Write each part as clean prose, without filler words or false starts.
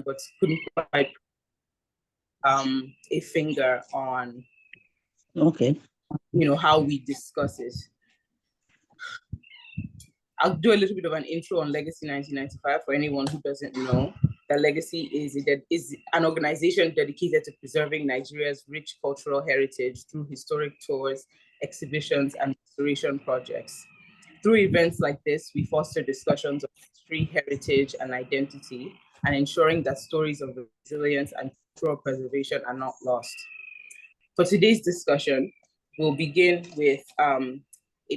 but couldn't quite a finger on how we discuss it. I'll do a little bit of an intro on Legacy 1995 for anyone who doesn't know. That Legacy is an organization dedicated to preserving Nigeria's rich cultural heritage through historic tours, exhibitions, and restoration projects. Through events like this, we foster discussions of history, heritage, and identity, and ensuring that stories of resilience and cultural preservation are not lost. For today's discussion, we'll begin with a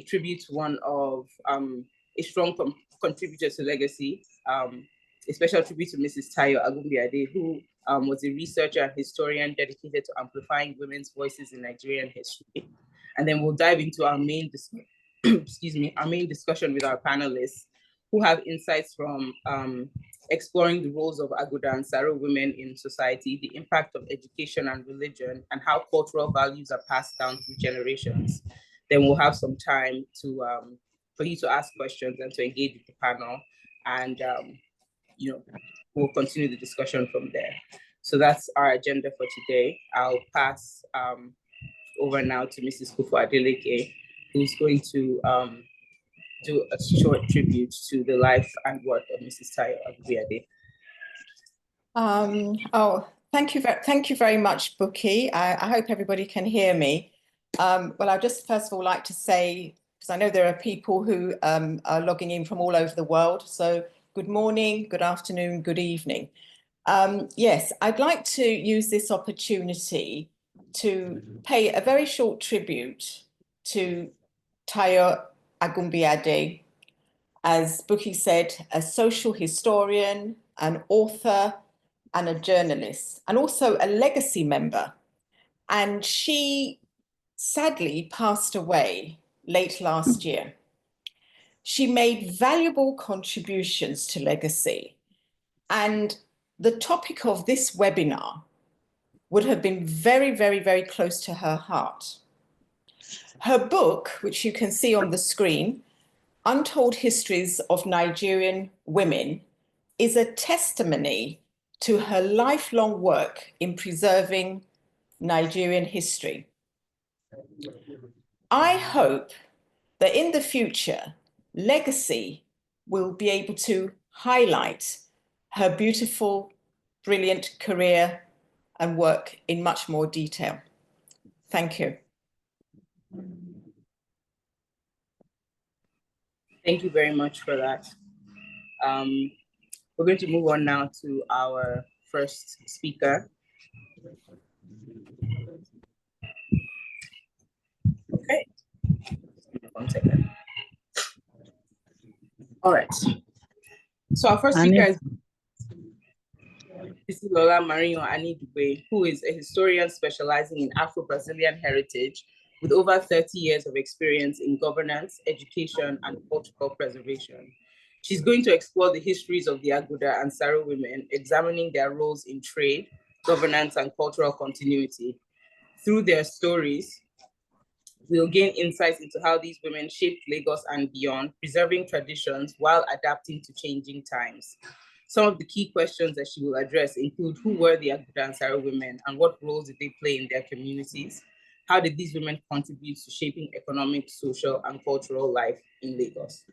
tribute to one of a strong contributor to Legacy, a special tribute to Mrs. Tayo Agumbiade, who was a researcher and historian dedicated to amplifying women's voices in Nigerian history. And then we'll dive into our main discussion with our panelists, who have insights from exploring the roles of Aguda and Saro women in society, the impact of education and religion, and how cultural values are passed down through generations. Then we'll have some time to for you to ask questions and to engage with the panel, and we'll continue the discussion from there. So that's our agenda for today. I'll pass over now to Mrs. Kufu Adeleke, who's going to do a short tribute to the life and work of Mrs. Tayo Agumbiade. Thank you very much, Buki. I hope everybody can hear me. Well, I'd just first of all like to say, because I know there are people who are logging in from all over the world. So good morning, good afternoon, good evening. Yes, I'd like to use this opportunity to pay a very short tribute to Tayo Agumbiade, as Buki said, a social historian, an author, and a journalist, and also a legacy member. And she sadly passed away late last year. She made valuable contributions to Legacy, and the topic of this webinar would have been very, very, very close to her heart. Her book, which you can see on the screen, Untold Histories of Nigerian Women, is a testimony to her lifelong work in preserving Nigerian history. I hope that in the future, Legacy will be able to highlight her beautiful, brilliant career and work in much more detail. Thank you. Thank you very much for that. We're going to move on now to our first speaker. Okay. 1 second. All right. So our first speaker is Lola Marino Ani Dube, who is a historian specializing in Afro-Brazilian heritage with over 30 years of experience in governance, education, and cultural preservation. She's going to explore the histories of the Aguda and Saro women, examining their roles in trade, governance, and cultural continuity. Through their stories, we'll gain insights into how these women shaped Lagos and beyond, preserving traditions while adapting to changing times. Some of the key questions that she will address include: who were the Aguda and Saro women, and what roles did they play in their communities? How did these women contribute to shaping economic, social, and cultural life in Lagos?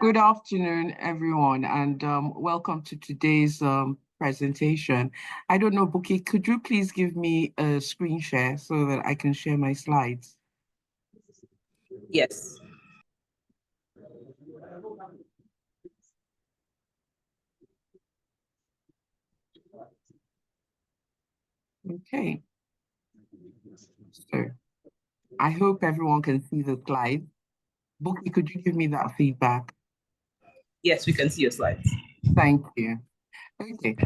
Good afternoon, everyone, and welcome to today's presentation. I don't know, Buki, could you please give me a screen share so that I can share my slides? Yes. Okay. So I hope everyone can see the slide. Buki, could you give me that feedback? Yes, we can see your slides. Thank you. Okay,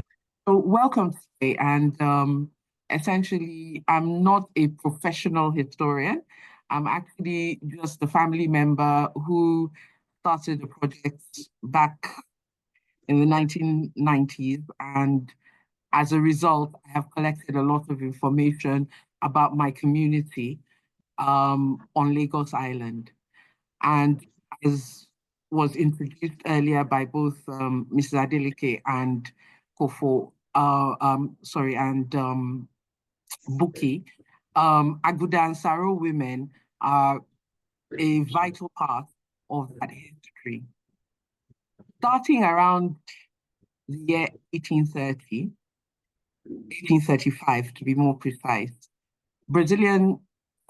so welcome today. And essentially, I'm not a professional historian. I'm actually just a family member who started the project back in the 1990s. And as a result, I have collected a lot of information about my community on Lagos Island. And as was introduced earlier by both Mrs. Adeleke and Kofo, Buki, Aguda and Saro women are a vital part of that history. Starting around the year 1830, 1835 to be more precise, Brazilian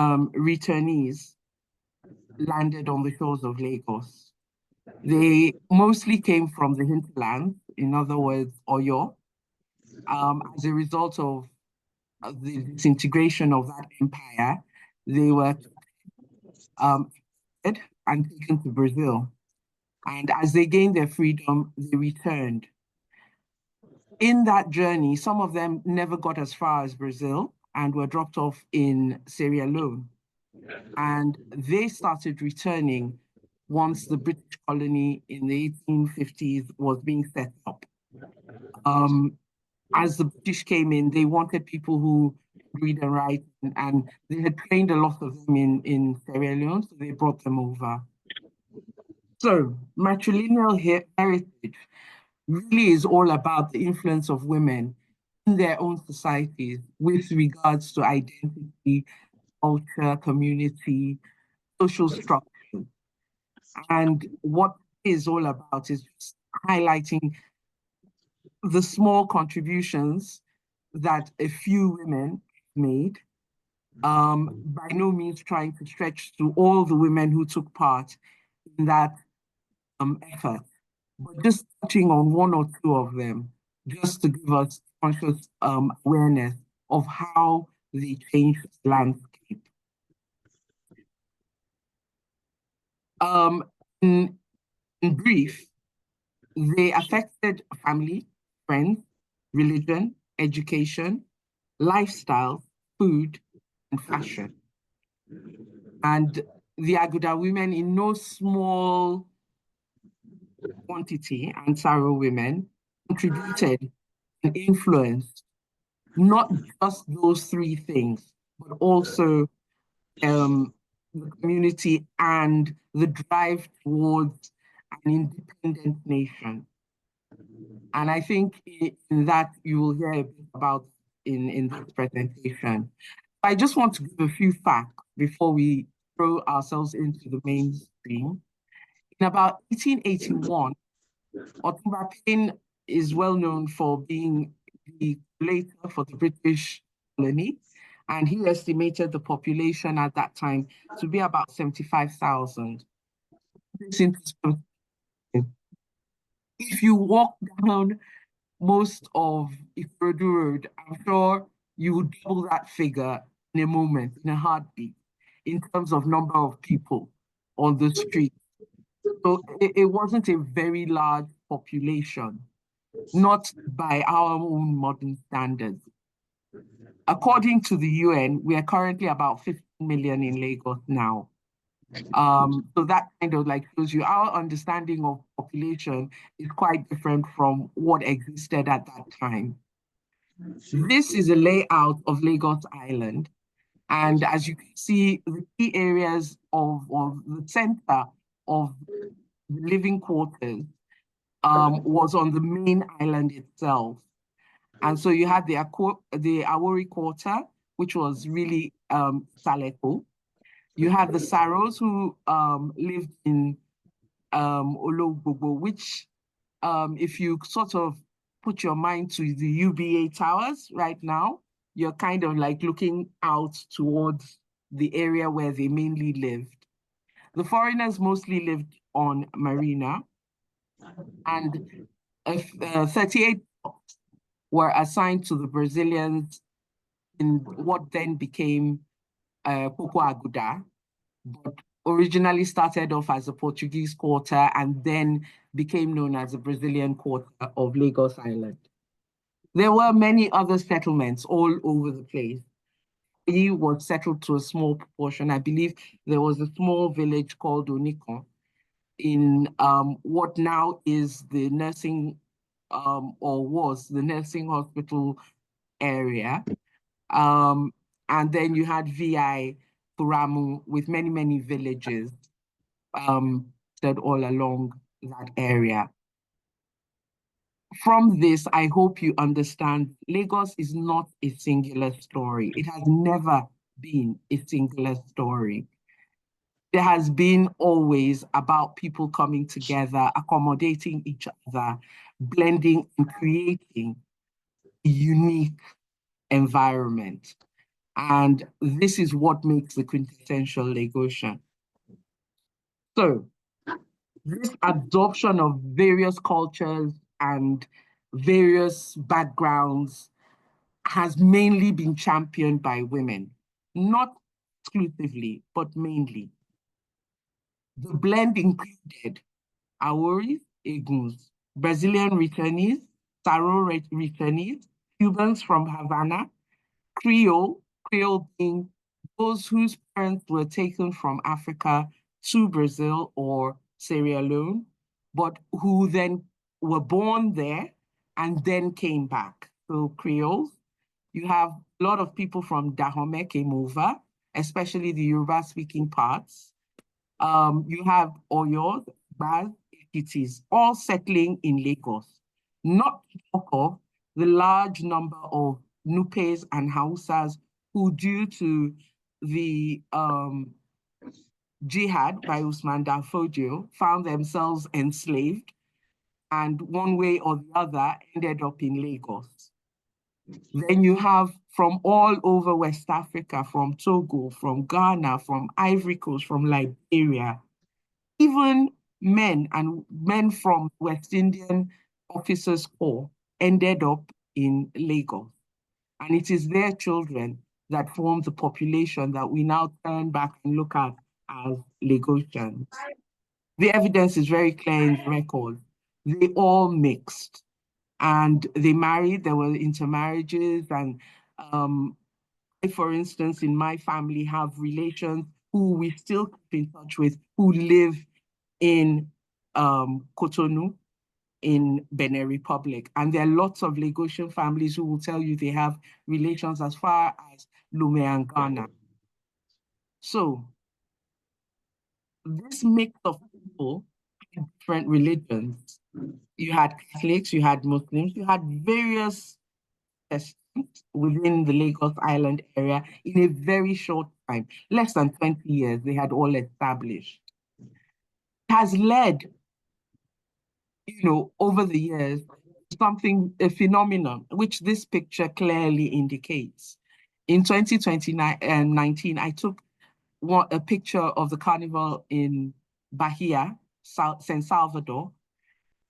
returnees landed on the shores of Lagos. They mostly came from the hinterlands, in other words, Oyo, as a result of the disintegration of that empire. They were and taken to Brazil. And as they gained their freedom, they returned. In that journey, some of them never got as far as Brazil and were dropped off in Sierra Leone. And they started returning once the British colony in the 1850s was being set up. As the British came in, they wanted people who read and write, and they had trained a lot of them in Sierra Leone, so they brought them over. So matrilineal heritage really is all about the influence of women in their own societies with regards to identity, culture, community, social structure. And what it is all about is just highlighting the small contributions that a few women made, by no means trying to stretch to all the women who took part in that effort, but just touching on one or two of them, just to give us conscious awareness of how they changed the landscape. In brief, they affected family, friends, religion, education, lifestyle, food, and fashion. And the Aguda women, in no small quantity, and Saro women, contributed and influenced not just those three things, but also the community and the drive towards an independent nation. And I think in that you will hear a bit about in this presentation. I just want to give a few facts before we throw ourselves into the mainstream. In about 1881, Otumba Payne is well known for being the collator for the British colony, and he estimated the population at that time to be about 75,000. If you walk down most of Ikorodu Road, I'm sure you would double that figure in a moment, in a heartbeat, in terms of number of people on the street. So it wasn't a very large population, not by our own modern standards. According to the UN, we are currently about 15 million in Lagos now. So that kind of like shows you our understanding of population is quite different from what existed at that time. This is a layout of Lagos Island. And as you can see, the key areas of the center of the living quarters was on the main island itself. And so you had the Awori Quarter, which was really Saleko. You had the Saros who lived in Ologbogo, which if you sort of put your mind to the UBA towers right now, you're kind of like looking out towards the area where they mainly lived. The foreigners mostly lived on Marina, and 38 were assigned to the Brazilians in what then became Coco Aguda, but originally started off as a Portuguese quarter and then became known as the Brazilian quarter of Lagos Island. There were many other settlements all over the place. He was settled to a small proportion. I believe there was a small village called Onikon in what now is the nursing, or was the nursing hospital area. And then you had VI Puramu with many, many villages. all along that area. From this, I hope you understand Lagos is not a singular story. It has never been a singular story. There has been always about people coming together, accommodating each other, blending and creating a unique environment. And this is what makes the quintessential Lagosian. So this absorption of various cultures and various backgrounds has mainly been championed by women, not exclusively, but mainly. The blend included Aworis, Eguns, Brazilian returnees, Saro returnees, Cubans from Havana, Creole being those whose parents were taken from Africa to Brazil or Sierra Leone, but who then were born there and then came back. So Creoles. You have a lot of people from Dahomey came over, especially the Yoruba-speaking parts. You have Oyo, Baz, Ekitis, all settling in Lagos. Not to talk of the large number of Nupes and Hausas who, due to the jihad by Usman Dan Fodio, found themselves enslaved and one way or the other ended up in Lagos. Then you have from all over West Africa, from Togo, from Ghana, from Ivory Coast, from Liberia, even men from West Indian Officers Corps ended up in Lagos. And it is their children that form the population that we now turn back and look at as Lagosians. The evidence is very clear in the record. They all mixed and they married, there were intermarriages, and I, for instance, in my family have relations who we still keep in touch with, who live in Cotonou in Benin Republic. And there are lots of Lagosian families who will tell you they have relations as far as Lomé and Ghana. So this mix of people in different religions, you had Catholics, you had Muslims, you had various Protestants within the Lagos Island area in a very short time, less than 20 years, they had all established. It has led, over the years, a phenomenon, which this picture clearly indicates. In 2019, I took a picture of the carnival in Bahia, San Salvador,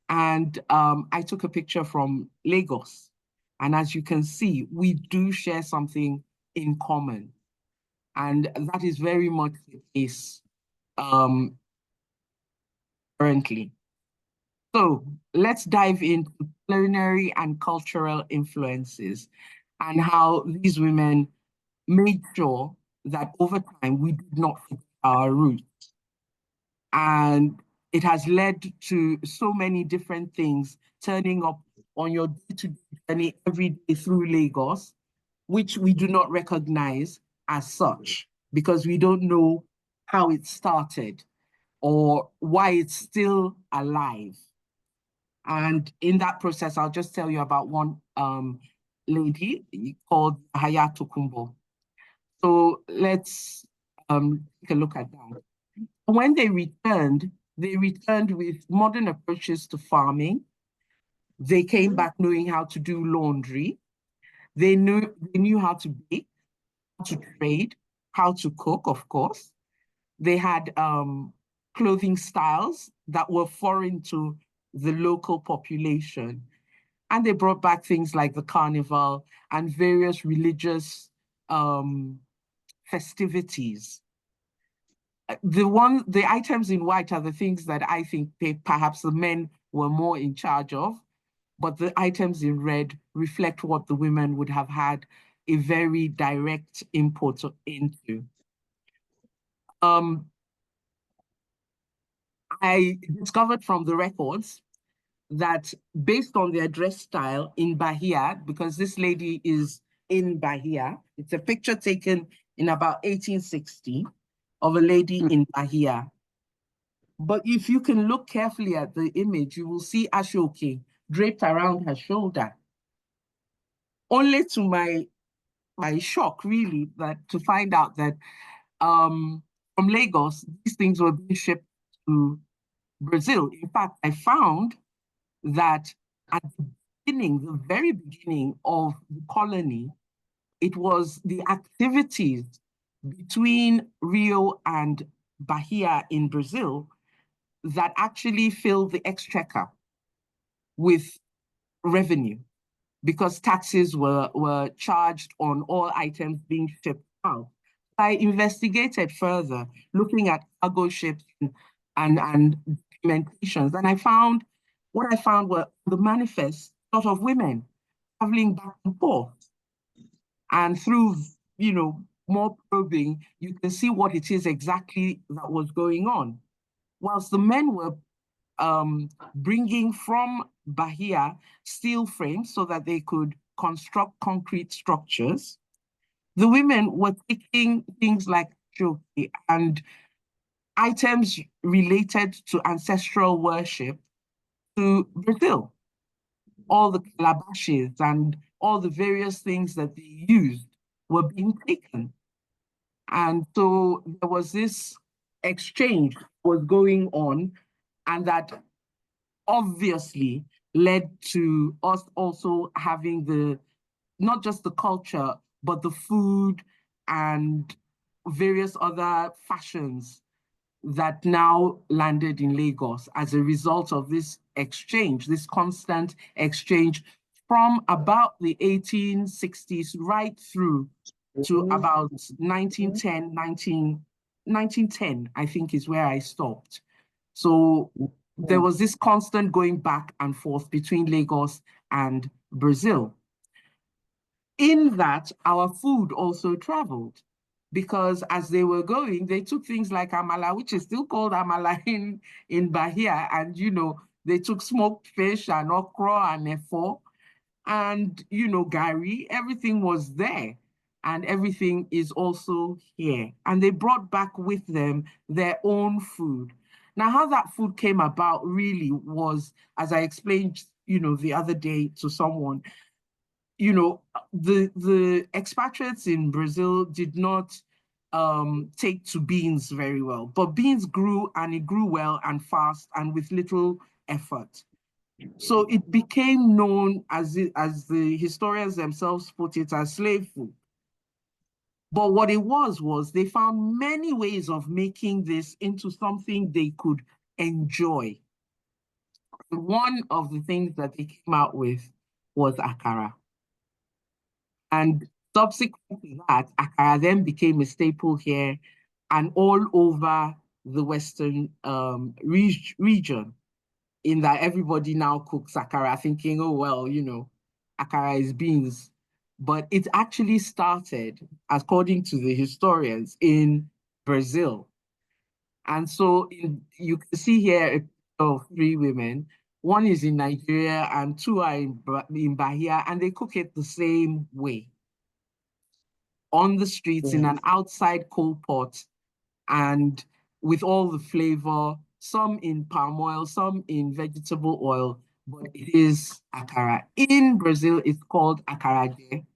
and I took a picture from Lagos. And as you can see, we do share something in common. And that is very much the case currently. So let's dive into culinary and cultural influences and how these women made sure that over time we did not forget our roots. And it has led to so many different things turning up on your day-to-day journey every day through Lagos, which we do not recognize as such because we don't know how it started or why it's still alive. And in that process, I'll just tell you about one lady called Hayato Kumbo. So let's take a look at that. When they returned with modern approaches to farming. They came back knowing how to do laundry. They knew how to bake, how to trade, how to cook, of course. They had clothing styles that were foreign to the local population. And they brought back things like the carnival and various religious festivities. The items in white are the things that I think perhaps the men were more in charge of, but the items in red reflect what the women would have had a very direct input into. I discovered from the records that based on their dress style in Bahia, because this lady is in Bahia, it's a picture taken in about 1860 of a lady in Bahia. But if you can look carefully at the image, you will see Ashoke draped around her shoulder. Only to my shock, really, that to find out that from Lagos, these things were being shipped to Brazil. In fact, I found that at the beginning, the very beginning of the colony, it was the activities between Rio and Bahia in Brazil that actually filled the exchequer with revenue, because taxes were charged on all items being shipped out. I investigated further, looking at cargo ships and documentations, and what I found were the manifests of women traveling back and forth. And through, more probing, you can see what it is exactly that was going on. Whilst the men were bringing from Bahia steel frames so that they could construct concrete structures, the women were taking things like shoki and items related to ancestral worship to Brazil. All the calabashes and all the various things that they used were being taken. And so there was this exchange was going on, and that obviously led to us also having not just the culture, but the food and various other fashions that now landed in Lagos as a result of this exchange, this constant exchange from about the 1860s right through to about 1910, I think is where I stopped. So there was this constant going back and forth between Lagos and Brazil. In that, our food also traveled, because as they were going, they took things like amala, which is still called amala in Bahia, and they took smoked fish and okra and efo and gari. Everything was there, and everything is also here. And they brought back with them their own food. Now, how that food came about really was, as I explained, the other day to someone, the expatriates in Brazil did not take to beans very well, but beans grew, and it grew well and fast and with little effort. So it became known as the historians themselves put it, as slave food. But what it was they found many ways of making this into something they could enjoy. One of the things that they came out with was akara. And subsequent to that, akara then became a staple here and all over the Western region, in that everybody now cooks akara thinking, oh, well, akara is beans. But it actually started, according to the historians, in Brazil. And so you can see here a picture of 3 women. One is in Nigeria and 2 are in Bahia, and they cook it the same way. On the streets, in an outside coal pot, and with all the flavor, some in palm oil, some in vegetable oil, but it is akara. In Brazil, it's called acarajé,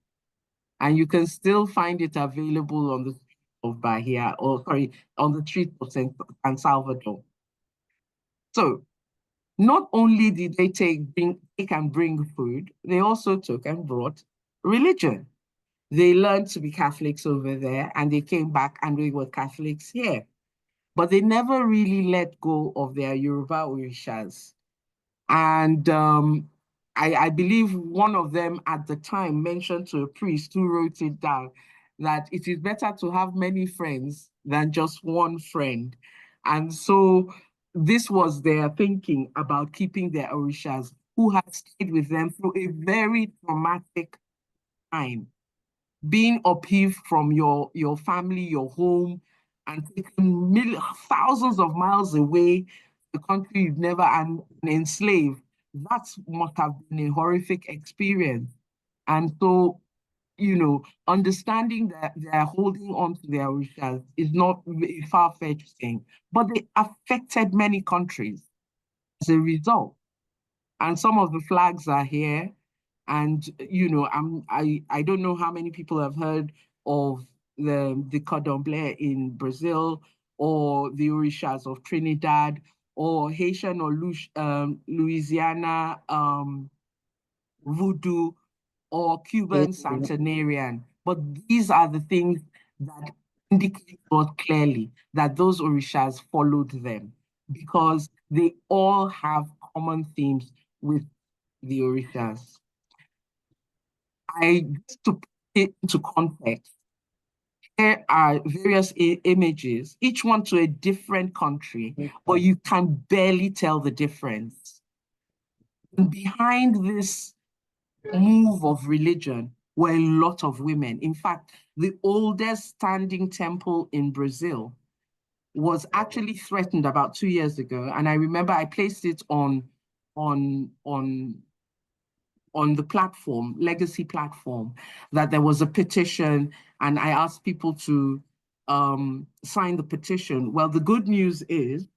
and you can still find it available on the streets of Bahia, or sorry, on the streets of San Salvador. So not only did they take and bring food, they also took and brought religion. They learned to be Catholics over there, and they came back and they were Catholics here. But they never really let go of their Yoruba Orishas. And I believe one of them at the time mentioned to a priest who wrote it down that it is better to have many friends than just one friend. And so this was their thinking about keeping their Orishas, who had stayed with them through a very traumatic time, being upheaved from your family, your home, and taken thousands of miles away, the country you've never, and enslaved. That must have been a horrific experience. And so understanding that they're holding on to their orishas is not a far-fetched thing, but they affected many countries as a result. And some of the flags are here. And, I don't know how many people have heard of the cordon bleu in Brazil, or the orishas of Trinidad, or Haitian or Louisiana voodoo, or Cuban centenarian. But these are the things that indicate to us clearly that those orishas followed them, because they all have common themes with the orishas. Just to put it into context, here are various images, each one to a different country, but you can barely tell the difference. And behind this move of religion were a lot of women. In fact, the oldest standing temple in Brazil was actually threatened about 2 years ago. And I remember I placed it on the platform, legacy platform, that there was a petition, and I asked people to sign the petition. Well, the good news is,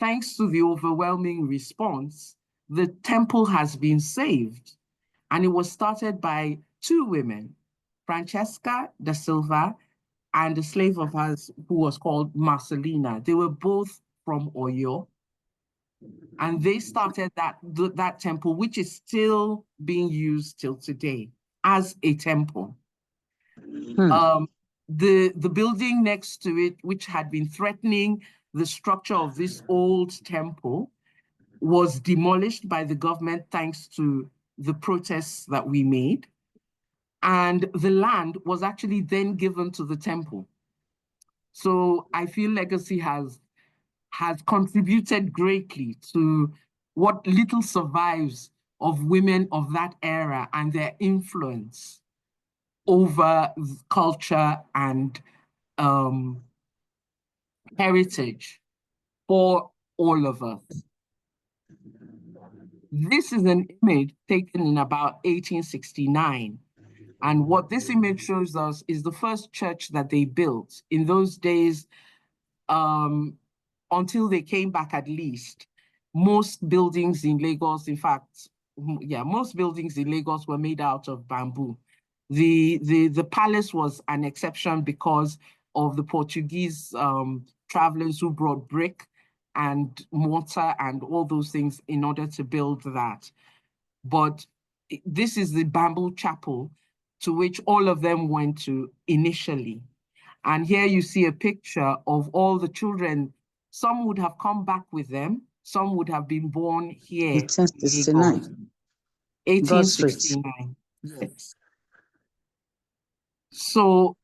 thanks to the overwhelming response, the temple has been saved. And it was started by 2 women, Francesca da Silva and a slave of hers who was called Marcelina. They were both from Oyo. And they started that temple, which is still being used till today as a temple. The building next to it, which had been threatening the structure of this old temple, was demolished by the government thanks to the protests that we made. And the land was actually then given to the temple. So I feel legacy has contributed greatly to what little survives of women of that era and their influence over culture and heritage for all of us. This is an image taken in about 1869. And what this image shows us is the first church that they built. In those days, until they came back at least, most buildings in Lagos, in fact, most buildings in Lagos were made out of bamboo. The palace was an exception because of the Portuguese travelers who brought brick and mortar and all those things in order to build that. But this is the bamboo chapel to which all of them went to initially. And here you see a picture of all the children. Some would have come back with them. Some would have been born here. 1869. 1869. Yes. So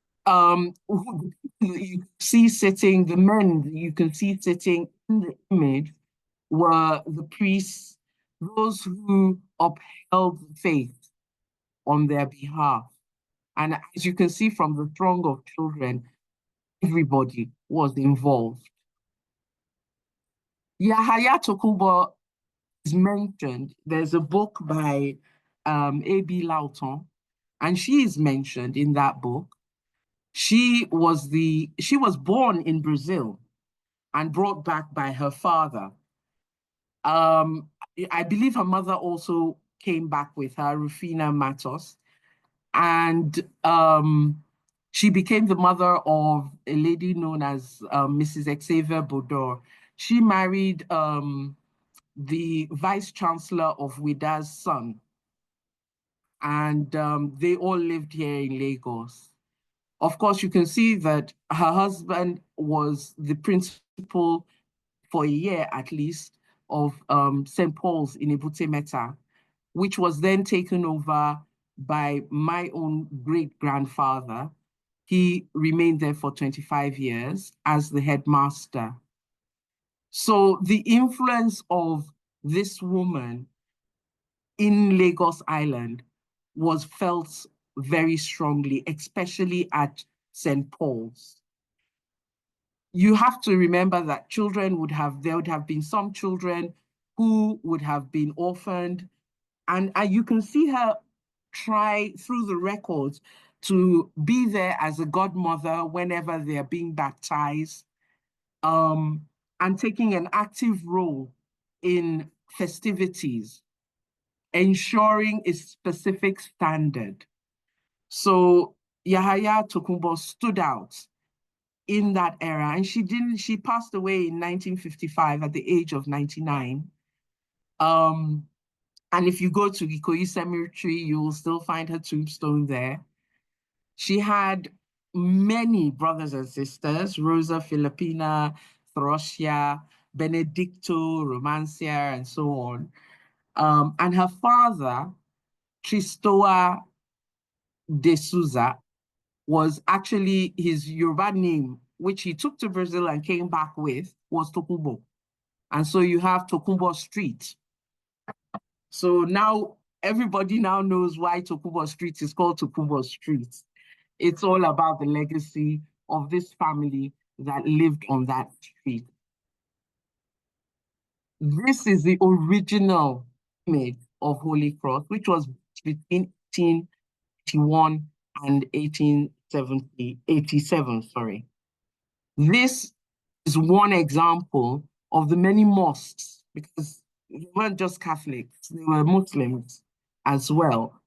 you see sitting, the men you can see sitting in the image were the priests, those who upheld the faith on their behalf. And as you can see from the throng of children, everybody was involved. Yahaya Tokubo is mentioned. There's a book by A.B. Lauton, and she is mentioned in that book. She was born in Brazil and brought back by her father. I believe her mother also came back with her, Rufina Matos, and she became the mother of a lady known as Mrs. Xavier Bodor. She married the vice chancellor of Wida's son, and they all lived here in Lagos. Of course, you can see that her husband was the principal for a year at least of St. Paul's in Ebute Metta, which was then taken over by my own great-grandfather. He remained there for 25 years as the headmaster. So the influence of this woman in Lagos Island was felt very strongly, especially at St. Paul's. You have to remember that there would have been some children who would have been orphaned. And you can see her try through the records to be there as a godmother whenever they're being baptized, and taking an active role in festivities, ensuring a specific standard. So Yahaya Tokunbo stood out in that era, and she passed away in 1955 at the age of 99. And if you go to Ikoyi Cemetery, you will still find her tombstone there. She had many brothers and sisters: Rosa, Filipina, Throsia, Benedicto, Romancia, and so on. And her father, Tristoa de Souza, was actually his Yoruba name, which he took to Brazil and came back with, was Tokunbo. And so you have Tokunbo Street. So now everybody now knows why Tokunbo Street is called Tokunbo Street. It's all about the legacy of this family that lived on that street. This is the original image of Holy Cross, which was between 1881 and 1887, sorry. This is one example of the many mosques, because they weren't just Catholics, they were Muslims as well.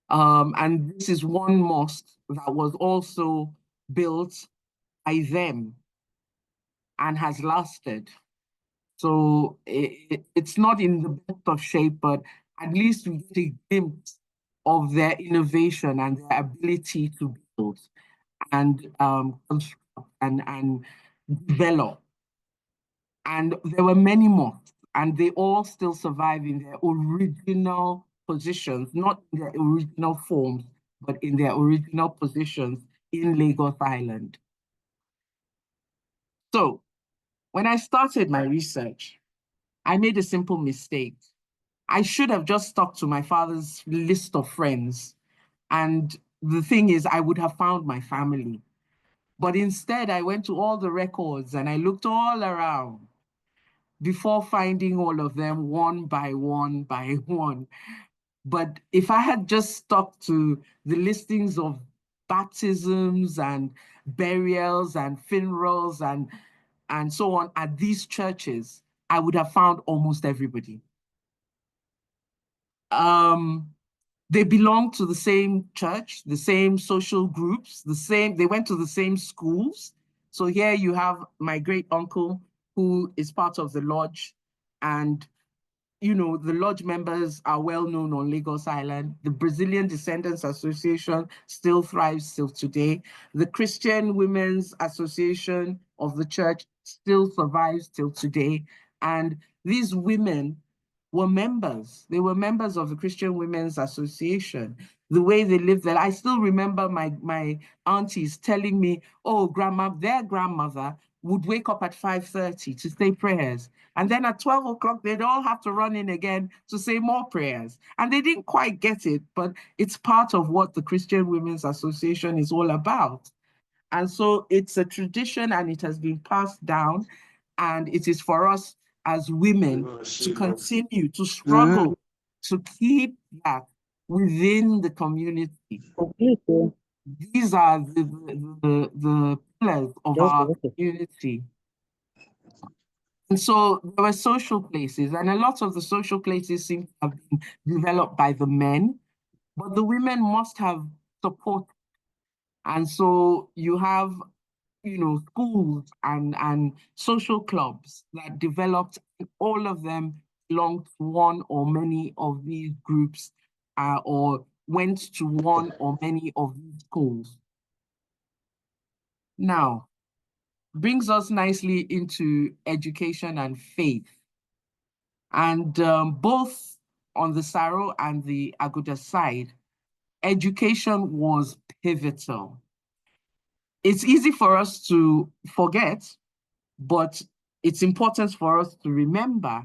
And this is one mosque that was also built by them and has lasted. So it's not in the best of shape, but at least we get a glimpse of their innovation and their ability to build and construct and develop. And there were many more, and they all still survive in their original positions, not in their original forms, but in their original positions in Lagos Island. So when I started my research, I made a simple mistake. I should have just stuck to my father's list of friends. And the thing is, I would have found my family. But instead, I went to all the records and I looked all around before finding all of them one by one by one. But if I had just stuck to the listings of baptisms and burials and funerals and so on at these churches, I would have found almost everybody. They belong to the same church, the same social groups, they went to the same schools. So here you have my great uncle who is part of the lodge, and the lodge members are well known on Lagos Island. The Brazilian Descendants Association still thrives till today. The Christian Women's Association of the church still survives till today. And these women were members. They were members of the Christian Women's Association. The way they lived there, I still remember my aunties telling me, oh, their grandmother would wake up at 5:30 to say prayers. And then at 12 o'clock, they'd all have to run in again to say more prayers. And they didn't quite get it, but it's part of what the Christian Women's Association is all about. And so it's a tradition and it has been passed down. And it is for us as women to continue to struggle to keep that within the community. These are the pillars of our community. And so there were social places, and a lot of the social places seem to have been developed by the men, but the women must have support. And so you have, schools and social clubs that developed, all of them belonged to one or many of these groups, or went to one or many of these schools. Now, brings us nicely into education and faith. And both on the Saro and the Aguda side, education was pivotal. It's easy for us to forget, but it's important for us to remember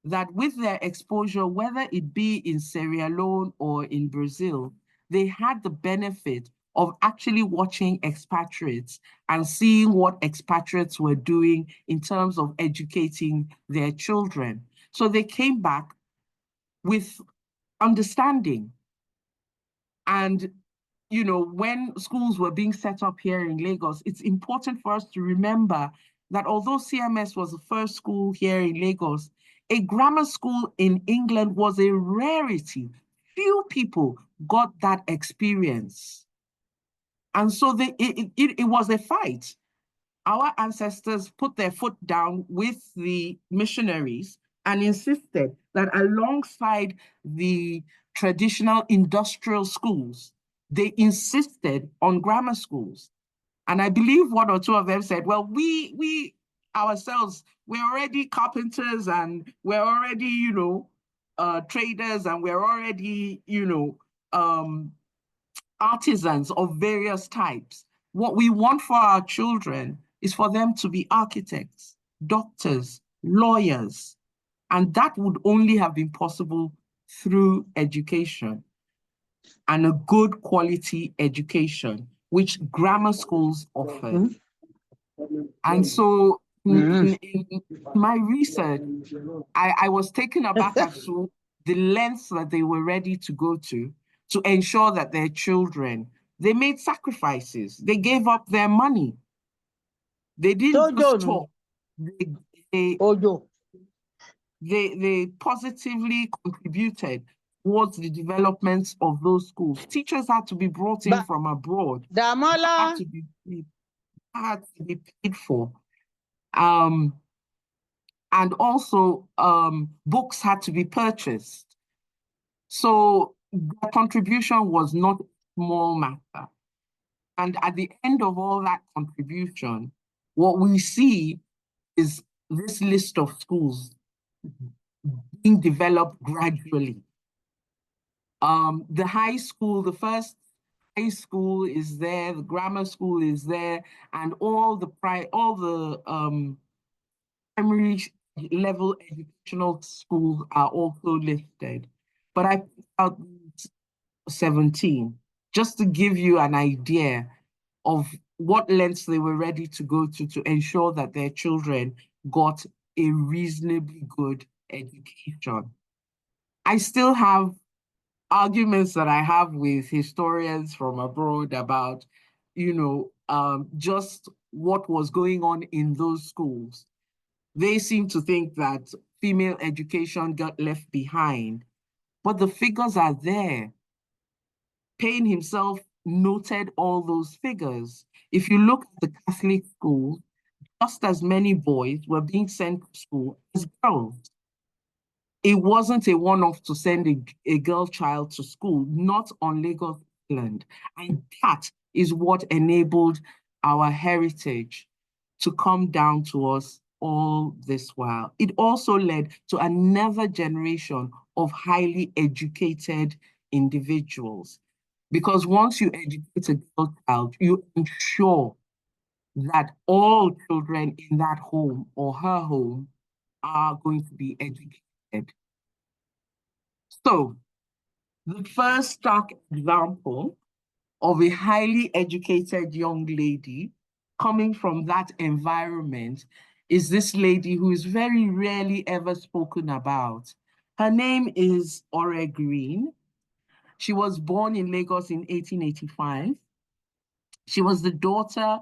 that with their exposure, whether it be in Sierra Leone or in Brazil, they had the benefit of actually watching expatriates and seeing what expatriates were doing in terms of educating their children. So they came back with understanding. And you know, when schools were being set up here in Lagos, it's important for us to remember that although CMS was the first school here in Lagos, a grammar school in England was a rarity. Few people got that experience. And so it was a fight. Our ancestors put their foot down with the missionaries and insisted that alongside the traditional industrial schools, they insisted on grammar schools. And I believe one or two of them said, well, we ourselves, we're already carpenters and we're already, you know, traders, and we're already, you know, artisans of various types. What we want for our children is for them to be architects, doctors, lawyers, and that would only have been possible through education, and a good quality education, which grammar schools offered. And so in my research, I was taken aback as to the lengths that they were ready to go to ensure that their children, they made sacrifices. They gave up their money. They didn't just talk. They positively contributed towards the development of those schools. Teachers had to be brought in from abroad. Had to be paid for. And also books had to be purchased. So the contribution was not a small matter. And at the end of all that contribution, what we see is this list of schools being developed gradually. The high school, the first high school is there, the grammar school is there, and all the primary level educational schools are also listed. But I picked out 17 just to give you an idea of what lengths they were ready to go to ensure that their children got a reasonably good education. I still have arguments that I have with historians from abroad about, you know, just what was going on in those schools. They seem to think that female education got left behind, but the figures are there. Payne himself noted all those figures. If you look at the Catholic schools, just as many boys were being sent to school as girls. It wasn't a one-off to send a girl child to school, not on Lagos Island. And that is what enabled our heritage to come down to us all this while. It also led to another generation of highly educated individuals. Because once you educate a girl child, you ensure that all children in that home or her home are going to be educated. So, the first stark example of a highly educated young lady coming from that environment is this lady who is very rarely ever spoken about. Her name is Ore Green. She was born in Lagos in 1885. She was the daughter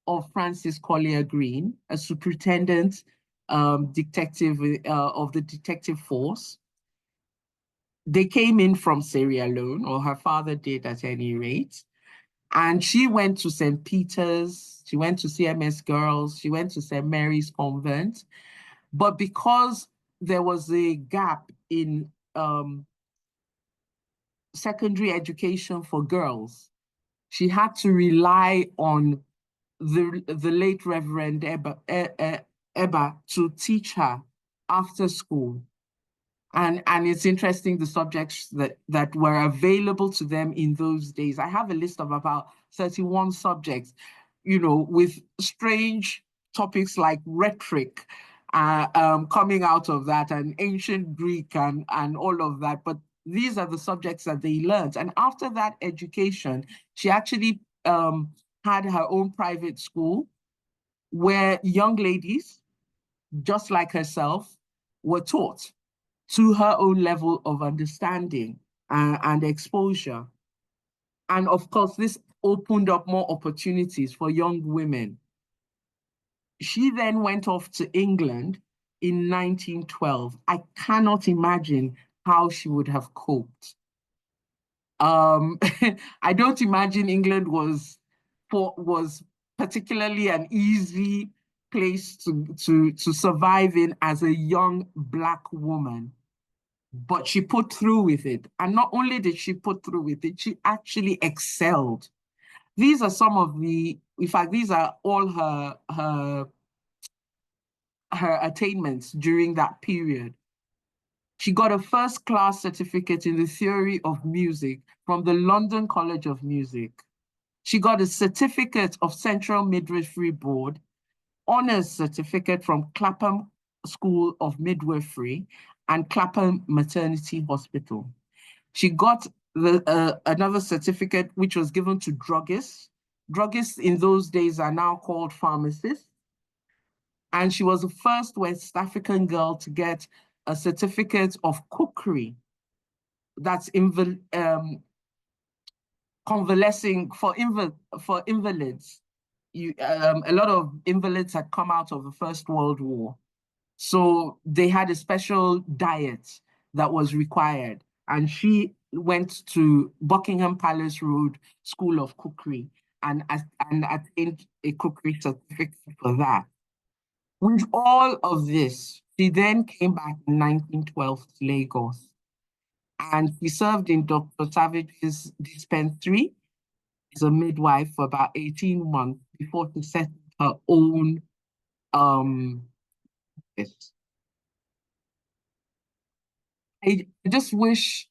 of Francis Collier Green, a superintendent detective of the detective force. They came in from Sierra Leone, or her father did at any rate. And she went to St. Peter's, she went to CMS Girls, she went to St. Mary's Convent. But because there was a gap in secondary education for girls, she had to rely on the late Reverend Eba to teach her after school. And it's interesting, the subjects that were available to them in those days. I have a list of about 31 subjects, you know, with strange topics like rhetoric coming out of that, and ancient Greek and all of that. But these are the subjects that they learned. And after that education, she actually had her own private school where young ladies, just like herself, were taught to her own level of understanding and exposure. And of course, this opened up more opportunities for young women. She then went off to England in 1912. I cannot imagine how she would have coped. I don't imagine England was particularly an easy place to survive in as a young Black woman. But she put through with it. And not only did she put through with it, she actually excelled. These are some of the, in fact, these are all her attainments during that period. She got a first-class certificate in the theory of music from the London College of Music. She got a certificate of Central Midwifery Board, honors certificate from Clapham School of Midwifery and Clapham Maternity Hospital. She got another certificate which was given to druggists. Druggists in those days are now called pharmacists. And she was the first West African girl to get a certificate of cookery. That's convalescing for invalids. A lot of invalids had come out of the First World War. So they had a special diet that was required. And she went to Buckingham Palace Road School of Cookery and attained a cookery certificate for that. With all of this, she then came back in 1912 to Lagos. And she served in Dr. Savage's dispensary as a midwife for about 18 months before she set her own business. I just wish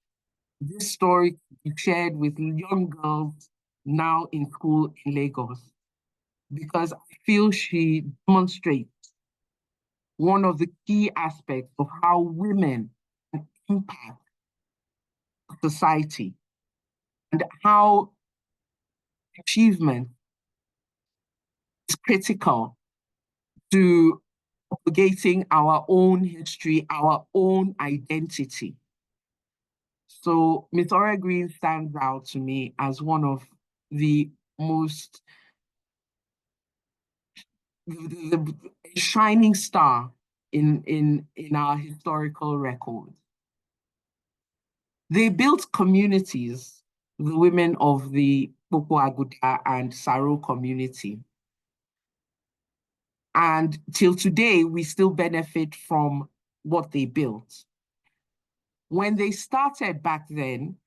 this story could be shared with young girls now in school in Lagos, because I feel she demonstrates one of the key aspects of how women impact society and how achievement is critical to propagating our own history, our own identity. So Miss Ora Green stands out to me as one of the most the shining star in our historical record. They built communities, the women of the Popo Aguda and Saro community. And till today, we still benefit from what they built. When they started back then,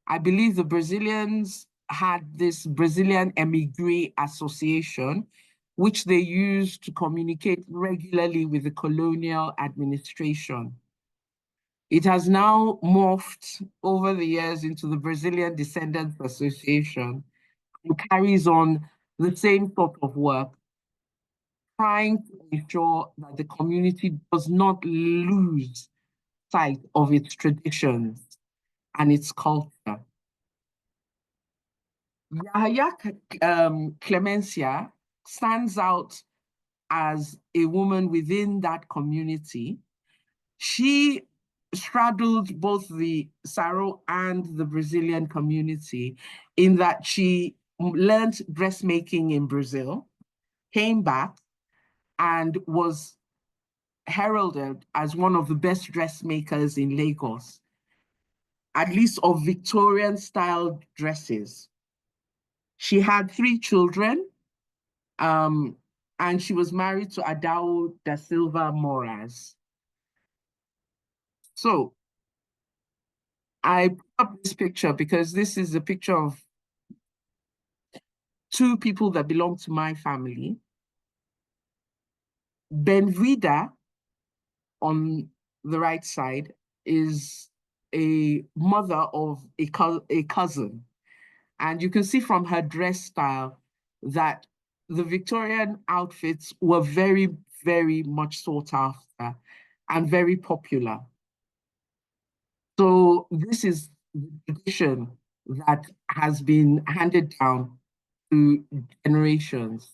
I believe the Brazilians had this Brazilian Emigre Association, which they used to communicate regularly with the colonial administration. It has now morphed over the years into the Brazilian Descendants Association and carries on the same sort of work, trying to ensure that the community does not lose sight of its traditions and its culture. Yahya Clemencia stands out as a woman within that community. She straddled both the Saro and the Brazilian community in that she learned dressmaking in Brazil, came back, and was heralded as one of the best dressmakers in Lagos, at least of Victorian style dresses. She had 3 children, and she was married to Adao da Silva Moraes. So I put up this picture because this is a picture of 2 people that belong to my family. Benvida, on the right side, is a mother of a cousin. And you can see from her dress style that the Victorian outfits were very, very much sought after and very popular. So this is the tradition that has been handed down to generations.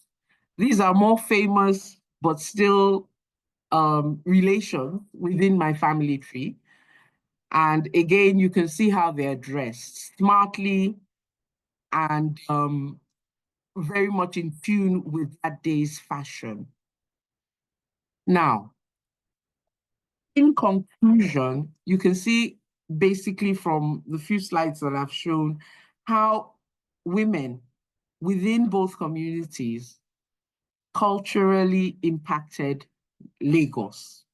These are more famous, but still relations within my family tree. And again, you can see how they're dressed smartly, and very much in tune with that day's fashion. Now, in conclusion, you can see basically from the few slides that I've shown how women within both communities culturally impacted Lagos.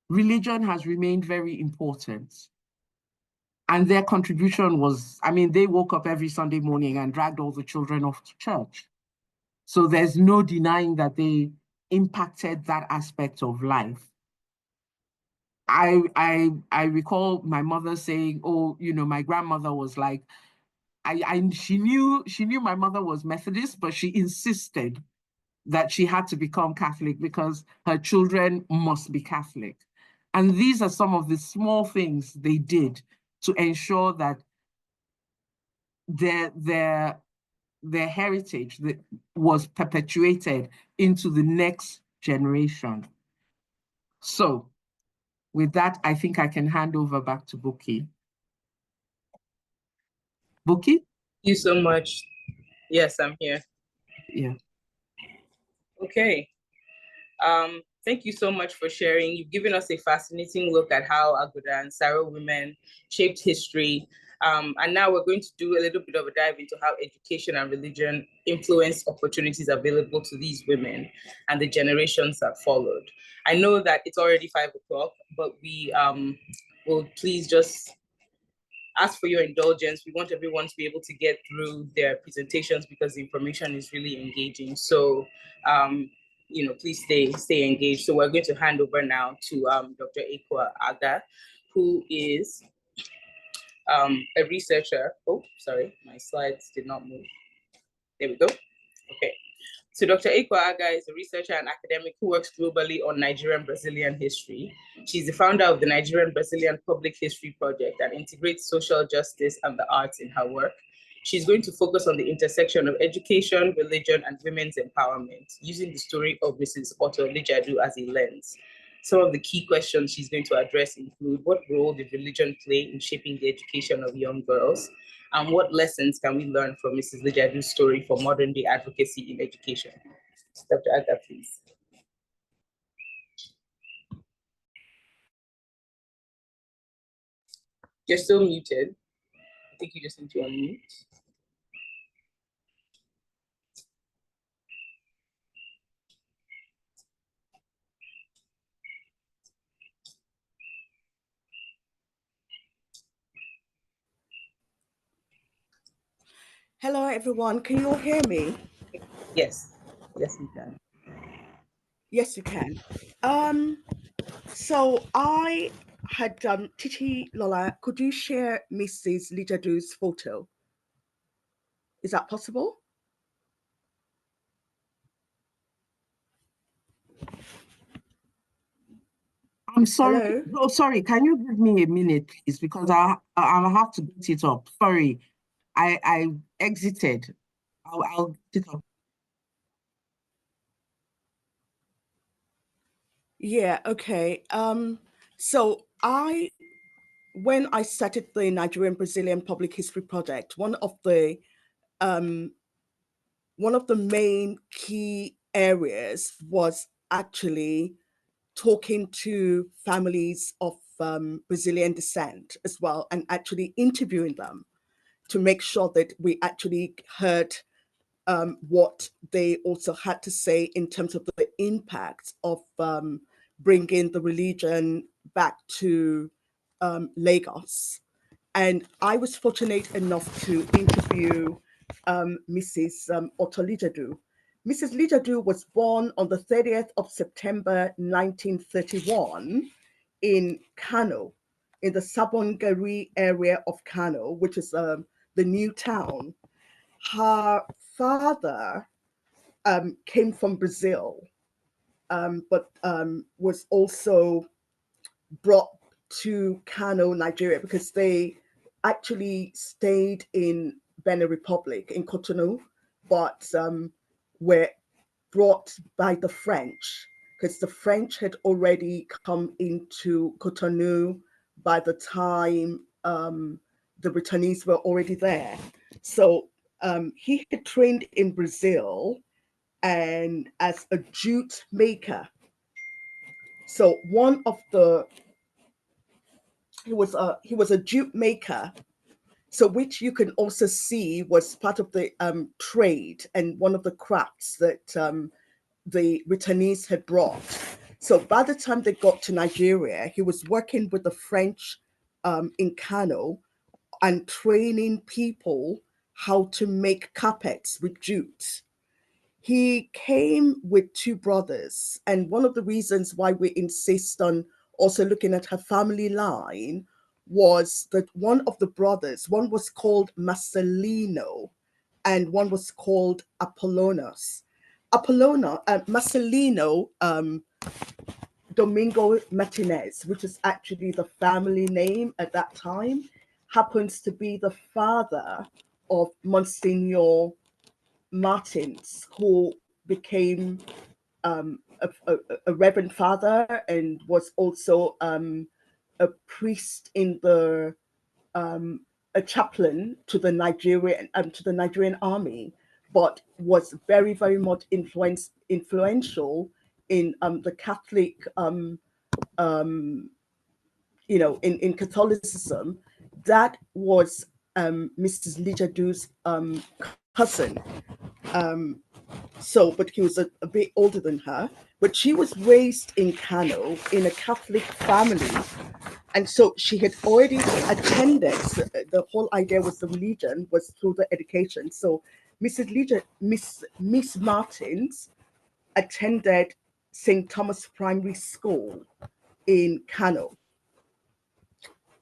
Religion has remained very important. And their contribution was, I mean, they woke up every Sunday morning and dragged all the children off to church. So there's no denying that they impacted that aspect of life. I recall my mother saying, oh, you know, my grandmother was like, she knew my mother was Methodist, but she insisted that she had to become Catholic because her children must be Catholic. And these are some of the small things they did to ensure that their heritage was perpetuated into the next generation. So with that, I think I can hand over back to Buki. Buki? Thank you so much. Yes, I'm here. Yeah. Okay. Thank you so much for sharing. You've given us a fascinating look at how Aguda and Saro women shaped history. And now we're going to do a little bit of a dive into how education and religion influence opportunities available to these women and the generations that followed. I know that it's already 5 o'clock, but we will please just ask for your indulgence. We want everyone to be able to get through their presentations because the information is really engaging. So, you know, please stay engaged. So we're going to hand over now to Dr. Ekwa Aga, who is a researcher. Oh, sorry, my slides did not move. There we go. Okay. So Dr. Ekwa Aga is a researcher and academic who works globally on Nigerian Brazilian history. She's the founder of the Nigerian Brazilian Public History Project that integrates social justice and the arts in her work. She's going to focus on the intersection of education, religion, and women's empowerment, using the story of Mrs. Otto Lijadu as a lens. Some of the key questions she's going to address include: what role did religion play in shaping the education of young girls? And what lessons can we learn from Mrs. Lijadu's story for modern day advocacy in education? Dr. Aga, please. You're still muted. I think you just need to unmute. Hello, everyone. Can you all hear me? Yes, yes, we can. Yes, you can. So I had Titi Lola. Could you share Mrs. Lijadu's photo? Is that possible? I'm sorry. Hello? Oh, sorry. Can you give me a minute, please? Because I'll have to get it up. Sorry. I exited. I'll get it up. Yeah, okay. So when I started the Nigerian Brazilian Public History Project, one of the main key areas was actually talking to families of Brazilian descent as well, and actually interviewing them to make sure that we actually heard what they also had to say in terms of the impact of bringing the religion back to Lagos. And I was fortunate enough to interview Mrs. Otto Lijadu. Mrs. Lijadu was born on the 30th of September 1931 in Kano, in the Sabongari area of Kano, which is the new town. Her father came from Brazil, but was also brought to Kano, Nigeria, because they actually stayed in Benin Republic, in Cotonou, but were brought by the French, because the French had already come into Cotonou by the time the Britannies were already there. So he had trained in Brazil and as a jute maker. So one of the he was a jute maker, so which you can also see was part of the trade and one of the crafts that the returnees had brought. So by the time they got to Nigeria, he was working with the French in Kano and training people how to make carpets with jute. He came with two brothers, and one of the reasons why we insist on also looking at her family line was that one of the brothers, one was called Marcelino and one was called Apollonius. Marcelino Domingo Martinez, which is actually the family name at that time, happens to be the father of Monsignor Martins, who became a reverend father and was also a priest in the a chaplain to the Nigerian army, but was very, very much influential in the Catholic in Catholicism. That was Mrs. Lijadu's cousin. But he was a bit older than her. But she was raised in Kano in a Catholic family. And so she had already attended. So the whole idea was the religion was through the education. So Miss Martins attended St. Thomas Primary School in Kano.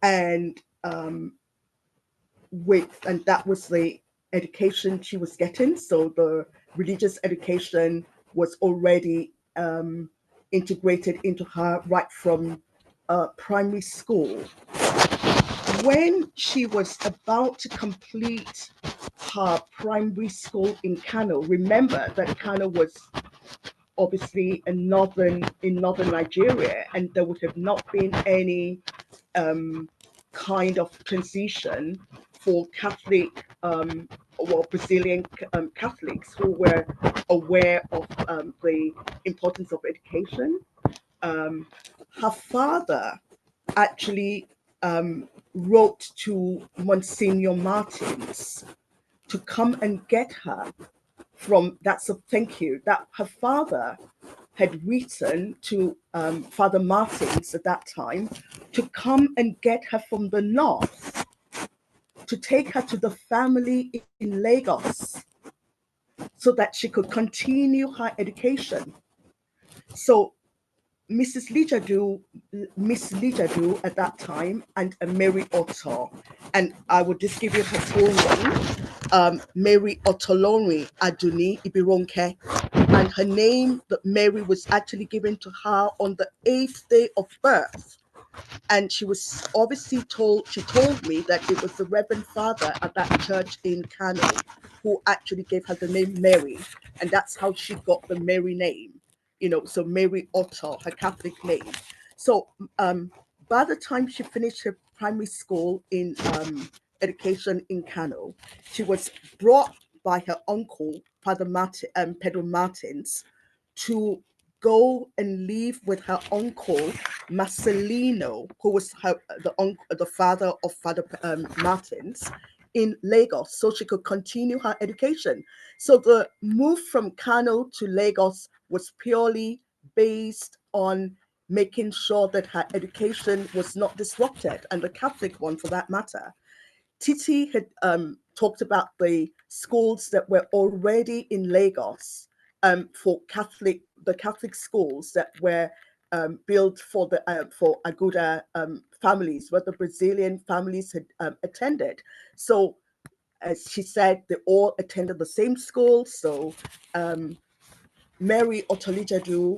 And that was the education she was getting. So the religious education was already integrated into her right from primary school. When she was about to complete her primary school in Kano, remember that Kano was obviously in northern Nigeria, and there would have not been any kind of transition for Catholic or Brazilian Catholics who were aware of the importance of education. Her father actually wrote to Monsignor Martins to come and get her from that's a thank you that her father had written to Father Martins at that time to come and get her from the north to take her to the family in Lagos so that she could continue her education. So Miss Lijadu at that time, and Mary Otto, and I will just give you her full name, Mary Otolonri Aduni Ibironke, and her name that Mary was actually given to her on the 8th day of birth. And she was obviously she told me that it was the Reverend Father at that church in Kano who actually gave her the name Mary, and that's how she got the Mary name. So Mary Otto, her Catholic name. So by the time she finished her primary school in education in Kano, she was brought by her uncle, Pedro Martins, to go and live with her uncle Marcelino, who was the father of Father Martins, in Lagos, so she could continue her education. So the move from Kano to Lagos was purely based on making sure that her education was not disrupted, and the Catholic one for that matter. Titi had talked about the schools that were already in Lagos for the Catholic schools that were built for Aguda families, where the Brazilian families had attended. So, as she said, they all attended the same school. So, Mary Otolijadu,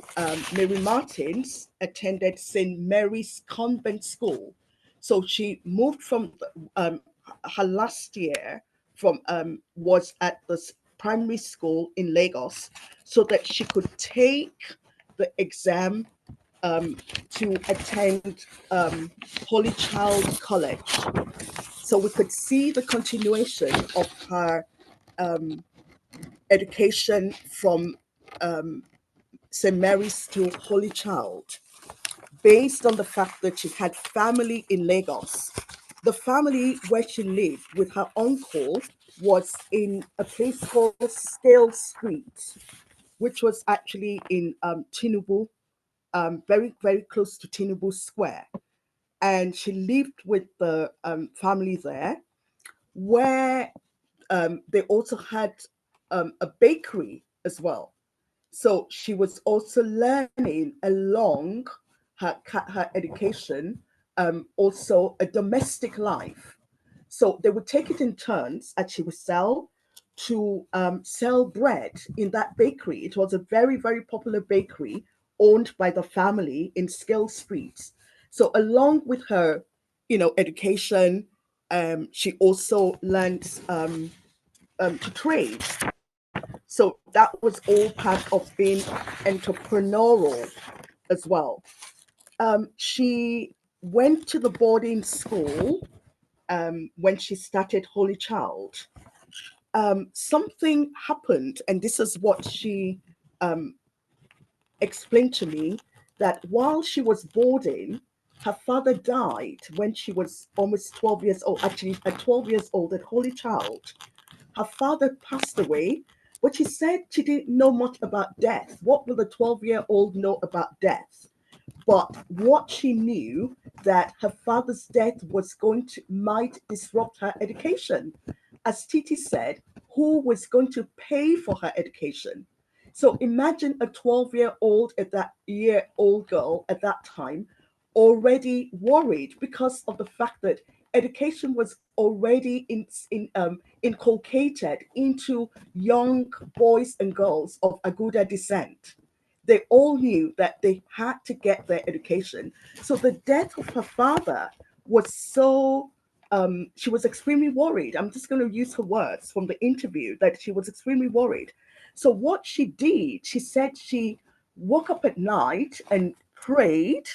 Mary Martins, attended St. Mary's Convent School. So she moved from her last year was at this primary school in Lagos, so that she could take the exam to attend Holy Child College. So we could see the continuation of her education from St. Mary's to Holy Child, based on the fact that she had family in Lagos. The family where she lived with her uncle was in a place called Scale Street, which was actually in Tinubu, very, very close to Tinubu Square. And she lived with the family there, where they also had a bakery as well. So she was also learning along her education, also a domestic life. So they would take it in turns, and she would sell bread in that bakery. It was a very, very popular bakery owned by the family in Scale Street. So along with her, education, she also learned to trade. So that was all part of being entrepreneurial as well. She went to the boarding school when she started Holy Child. Something happened, and this is what she explained to me, that while she was boarding, her father died when she was almost 12 years old, actually at 12 years old at Holy Child. Her father passed away, but she said she didn't know much about death. What will a 12-year-old know about death? But what she knew, that her father's death might disrupt her education. As Titi said, who was going to pay for her education? So imagine a 12-year-old girl at that time already worried because of the fact that education was already inculcated into young boys and girls of Aguda descent. They all knew that they had to get their education. So the death of her father was she was extremely worried. I'm just going to use her words from the interview, that she was extremely worried. So what she did, she said she woke up at night and prayed,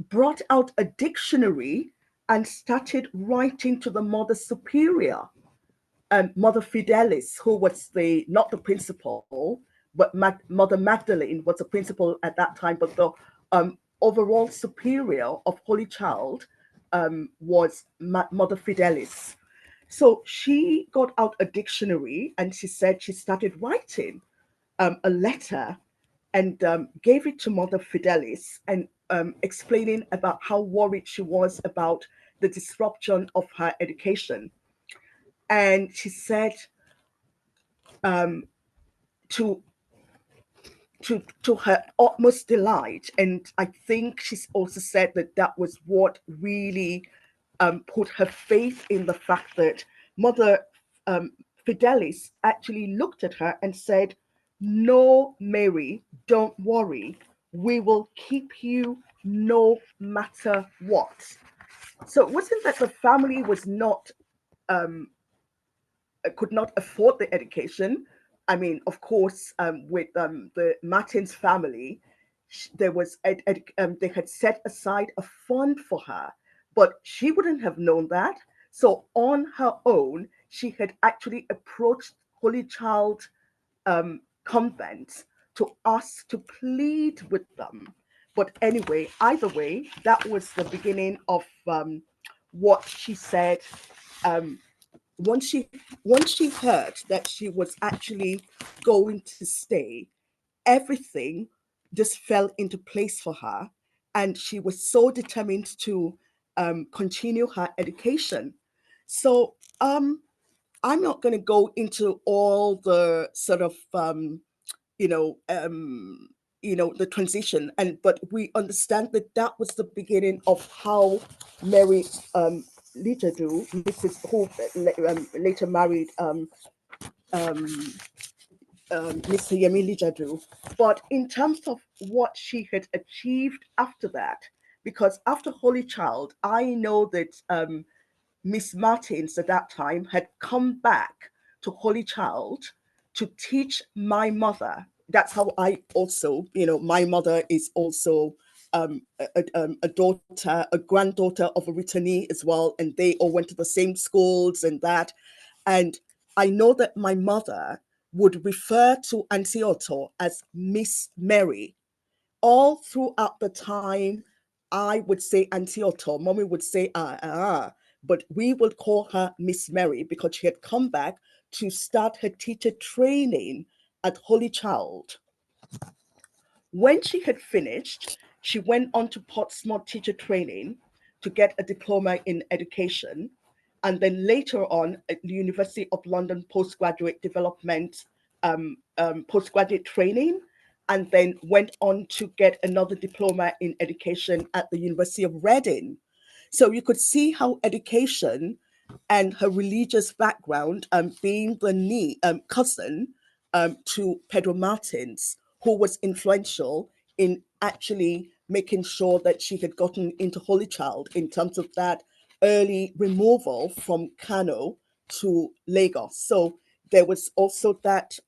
brought out a dictionary, and started writing to the Mother Superior, Mother Fidelis, who was not the principal, but Mother Magdalene was the principal at that time, but the overall superior of Holy Child was Mother Fidelis. So she got out a dictionary, and she said she started writing a letter and gave it to Mother Fidelis, and explaining about how worried she was about the disruption of her education. And she said to her utmost delight, and I think she's also said that that was what really put her faith in the fact that Mother Fidelis actually looked at her and said, "No, Mary, don't worry. We will keep you no matter what." So it wasn't that the family was not could not afford the education. I mean, of course, with the Martins family, there was they had set aside a fund for her, but she wouldn't have known that. So on her own, she had actually approached Holy Child convents to ask to plead with them. But anyway, either way, that was the beginning of what she said. Once she heard that she was actually going to stay, everything just fell into place for her, and she was so determined to continue her education. So I'm not going to go into all the sort of the transition, but we understand that that was the beginning of how Mary Lijadu, Mrs. who later married Mr. Yemi Lijadu. But in terms of what she had achieved after that, because after Holy Child, I know that Miss Martins at that time had come back to Holy Child to teach my mother. That's how I also, my mother is also a daughter, a granddaughter of a returnee as well, and they all went to the same schools and that. And I know that my mother would refer to Auntie Otto as Miss Mary. All throughout the time, I would say Auntie Otto, Mommy would say but we would call her Miss Mary because she had come back to start her teacher training at Holy Child. When she had finished, she went on to Portsmouth teacher training to get a diploma in education, and then later on at the University of London postgraduate development, postgraduate training, and then went on to get another diploma in education at the University of Reading. So you could see how education and her religious background, being the cousin to Pedro Martins, who was influential in actually making sure that she had gotten into Holy Child in terms of that early removal from Kano to Lagos. So there was also that,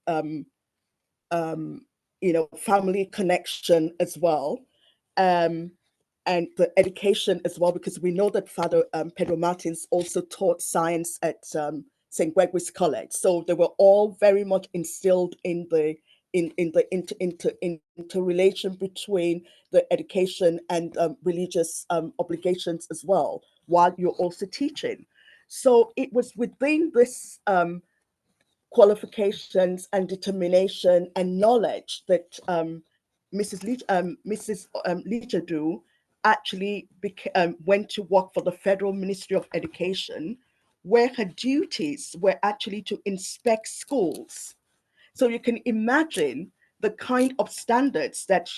family connection as well. And the education as well, because we know that Father Pedro Martins also taught science at St. Gregory's College. So they were all very much instilled in the interrelation between the education and religious obligations as well, while you're also teaching. So it was within this qualifications and determination and knowledge that Mrs. Lichadu actually went to work for the Federal Ministry of Education, where her duties were actually to inspect schools. So you can imagine the kind of standards that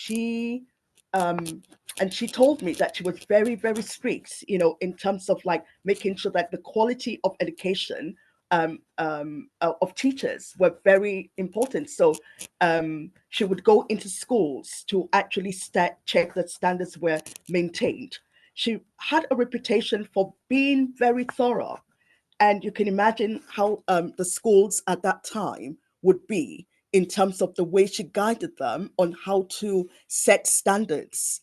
and she told me that she was very, very strict, in terms of like making sure that the quality of education of teachers were very important. So she would go into schools to actually check that standards were maintained. She had a reputation for being very thorough. And you can imagine how the schools at that time would be in terms of the way she guided them on how to set standards.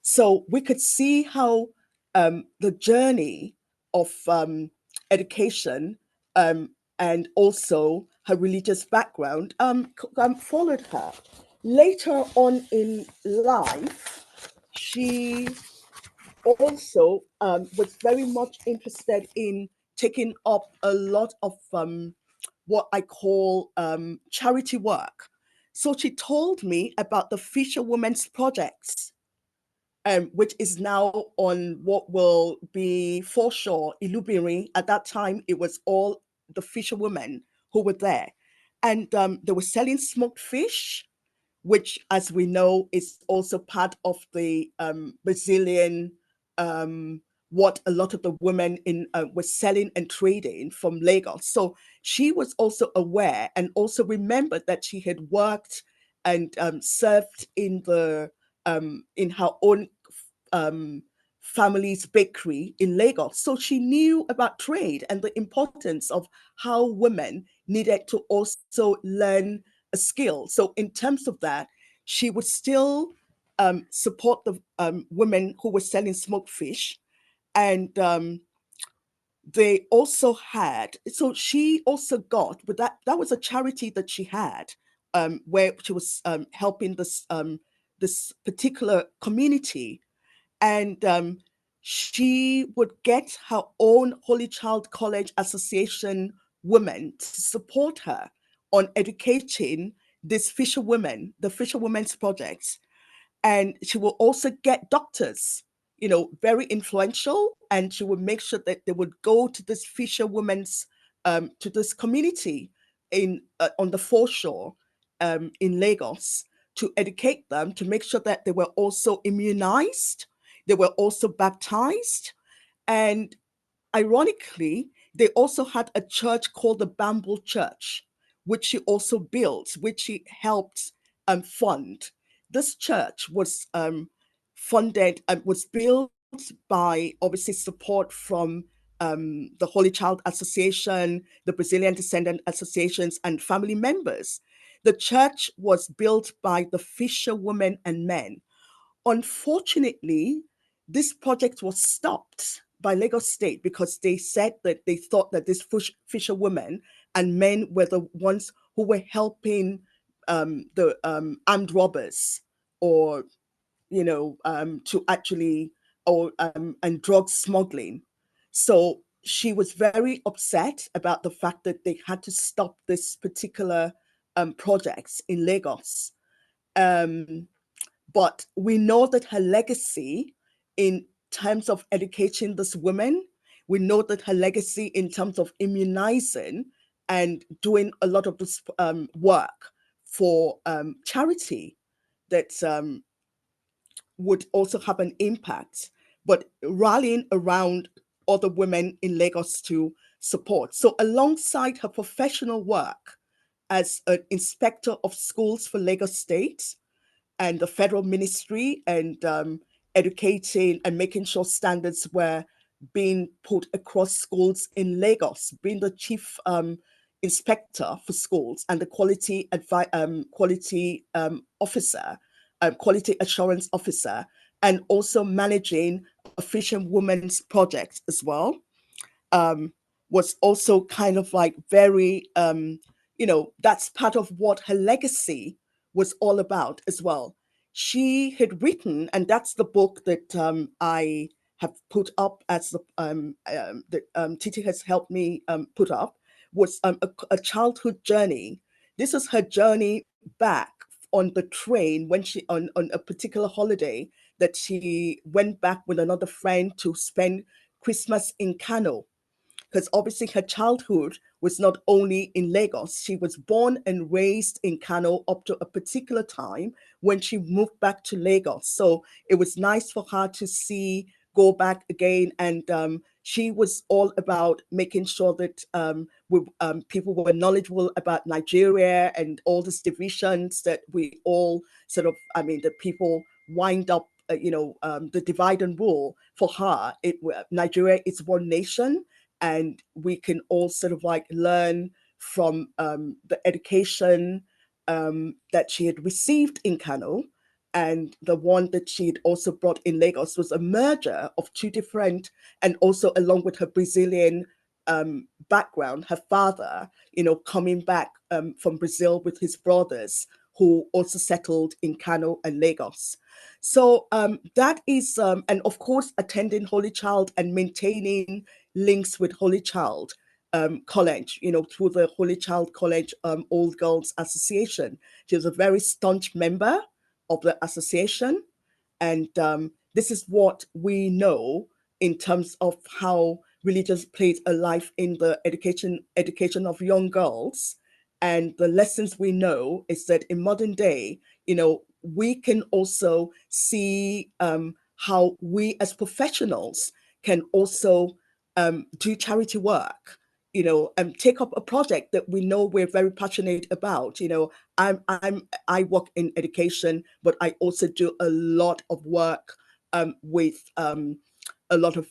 So we could see how the journey of education and also her religious background followed her. Later on in life, she also was very much interested in taking up a lot of what I call charity work. So she told me about the Fisherwomen's Projects, which is now on what will be foreshore, Ilubiri. At that time, it was all the fisherwomen who were there. And they were selling smoked fish, which, as we know, is also part of the Brazilian, what a lot of the women were selling and trading from Lagos. So she was also aware and also remembered that she had worked and served in her own family's bakery in Lagos. So she knew about trade and the importance of how women needed to also learn a skill. So in terms of that, she would still support the women who were selling smoked fish. And they also had, so she also got, but that was a charity that she had, where she was helping this particular community. And she would get her own Holy Child College Association women to support her on educating these fisherwomen, the Fisherwomen's Project. And she will also get doctors, very influential, and she would make sure that they would go to this fisherwomen's, to this community on the foreshore in Lagos to educate them, to make sure that they were also immunized, they were also baptized. And ironically, they also had a church called the Bamboo Church, which she also built, which she helped fund. This church was funded and was built by obviously support from the Holy Child Association, the Brazilian Descendant Associations, and family members. The church was built by the fisherwomen and men unfortunately, this project was stopped by Lagos State because they said that they thought that these fisherwomen and men were the ones who were helping the armed robbers, or to actually, or and drug smuggling. So she was very upset about the fact that they had to stop this particular projects in Lagos. But we know that her legacy in terms of educating these women, we know that her legacy in terms of immunizing and doing a lot of this work for charity, that would also have an impact, but rallying around other women in Lagos to support. So alongside her professional work as an inspector of schools for Lagos State and the federal ministry, and educating and making sure standards were being put across schools in Lagos, being the chief inspector for schools and the quality officer, quality assurance officer, and also managing a Fisher Women's Project as well, was also kind of like very, that's part of what her legacy was all about as well. She had written, and that's the book that I have put up as that Titi has helped me put up, was a childhood journey. This is her journey back on the train when she on a particular holiday that she went back with another friend to spend Christmas in Kano, because obviously her childhood was not only in Lagos. She was born and raised in Kano up to a particular time when she moved back to Lagos. So it was nice for her to go back again. And she was all about making sure that people were knowledgeable about Nigeria and all these divisions that we all sort of, that people wind up, the divide and rule. For her, Nigeria is one nation, and we can all sort of like learn from the education that she had received in Kano, and the one that she'd also brought in Lagos was a merger of two different, and also along with her Brazilian background, her father, coming back from Brazil with his brothers, who also settled in Kano and Lagos. So that is, and of course, attending Holy Child and maintaining links with Holy Child College, through the Holy Child College Old Girls Association. She was a very staunch member of the association. And this is what we know in terms of how religion plays a life in the education of young girls. And the lessons we know is that in modern day, we can also see how we as professionals can also do charity work, and take up a project that we know we're very passionate about. I work in education, but I also do a lot of work with a lot of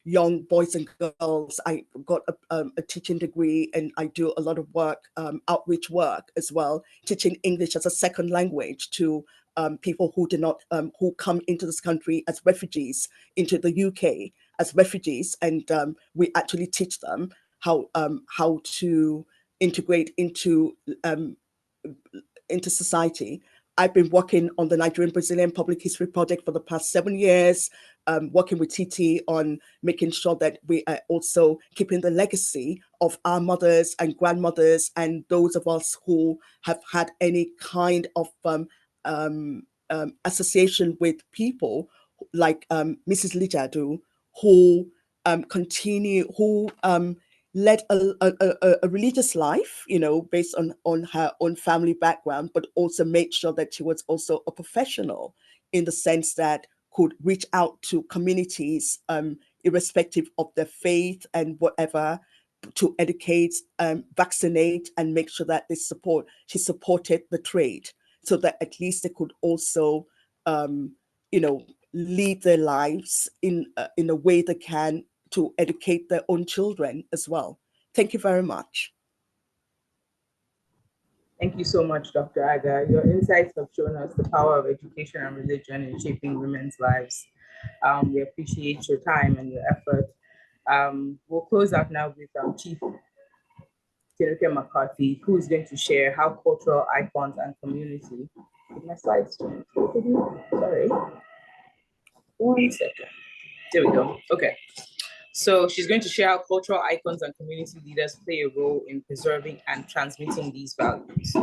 young boys and girls. I got a teaching degree, and I do a lot of work, outreach work as well, teaching English as a second language to people who do not, who come into this country as refugees, into the UK as refugees, and we actually teach them how to integrate into society. I've been working on the Nigerian Brazilian Public History Project for the past 7 years, working with TT on making sure that we are also keeping the legacy of our mothers and grandmothers and those of us who have had any kind of association with people like Mrs. Lijadu, who led a religious life, based on her own family background, but also made sure that she was also a professional in the sense that could reach out to communities, irrespective of their faith and whatever, to educate, vaccinate, and make sure that she supported the trade so that at least they could also, lead their lives in a way they can to educate their own children as well. Thank you very much. Thank you so much, Dr. Aga. Your insights have shown us the power of education and religion in shaping women's lives. We appreciate your time and your effort. We'll close out now with Chief Tinuke McCarthy, who is going to share how cultural icons and community. My slides changed. Sorry. 1 second. There we go. Okay. So she's going to share how cultural icons and community leaders play a role in preserving and transmitting these values.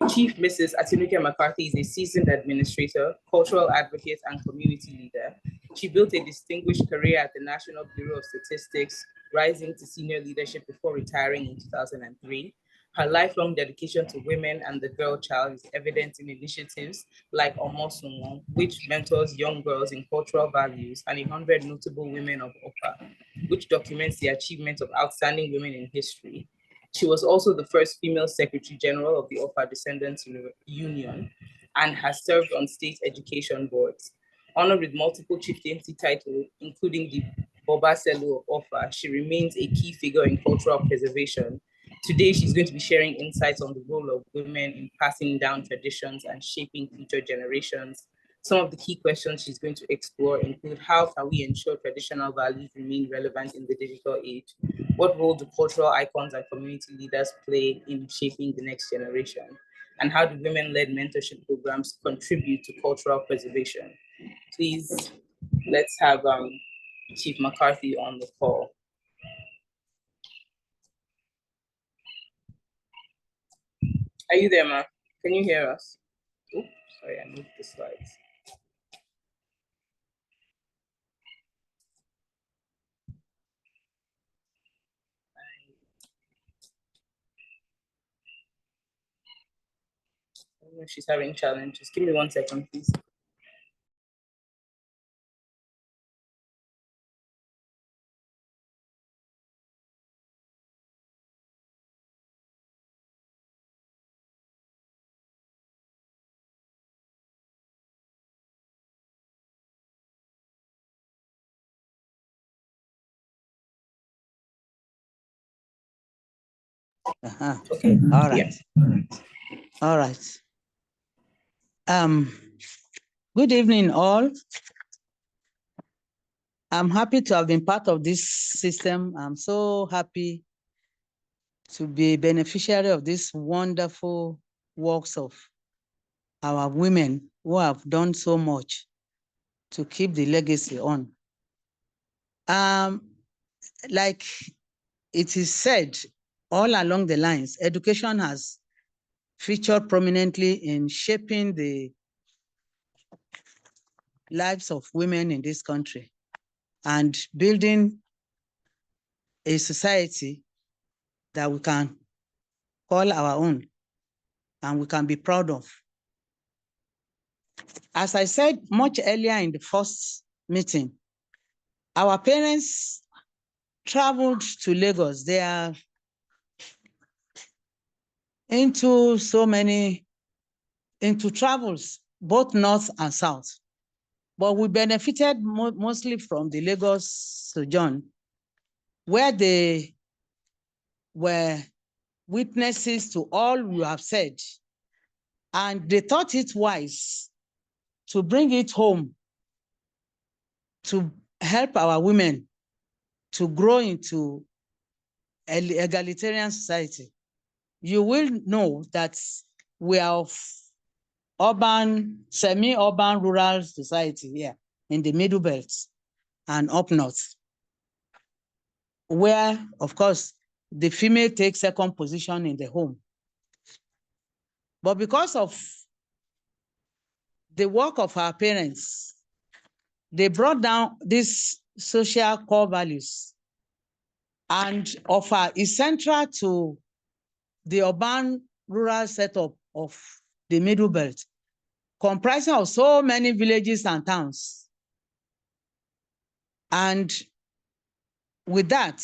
Chief Mrs. Atinuke McCarthy is a seasoned administrator, cultural advocate, and community leader. She built a distinguished career at the National Bureau of Statistics, rising to senior leadership before retiring in 2003. Her lifelong dedication to women and the girl child is evident in initiatives like Omosunwon, which mentors young girls in cultural values, and 100 Notable Women of Opa, which documents the achievements of outstanding women in history. She was also the first female Secretary General of the Opa Descendants Union and has served on state education boards. Honored with multiple chieftaincy titles, including the Boba Selu of Ofa, she remains a key figure in cultural preservation. Today, she's going to be sharing insights on the role of women in passing down traditions and shaping future generations. Some of the key questions she's going to explore include: how can we ensure traditional values remain relevant in the digital age? What role do cultural icons and community leaders play in shaping the next generation? And how do women-led mentorship programs contribute to cultural preservation? Please, let's have Chief McCarthy on the call. Are you there, ma? Can you hear us? Oops, sorry, I moved the slides. I don't know if she's having challenges. Give me 1 second, please. Okay. All right. Yeah. All right. Good evening, all. I'm happy to have been part of this system. I'm so happy to be a beneficiary of this wonderful works of our women who have done so much to keep the legacy on. Like it is said all along the lines, education has featured prominently in shaping the lives of women in this country and building a society that we can call our own and we can be proud of. As I said much earlier in the first meeting, our parents traveled to Lagos. They are into travels, both north and south. But we benefited mostly from the Lagos sojourn, where they were witnesses to all you have said. And they thought it wise to bring it home to help our women to grow into an egalitarian society. You will know that we are of urban, semi-urban, rural society here in the Middle Belt and up north, where, of course, the female takes second position in the home. But because of the work of our parents, they brought down these social core values, and offer is central to the urban rural setup of the Middle Belt, comprising of so many villages and towns. And with that,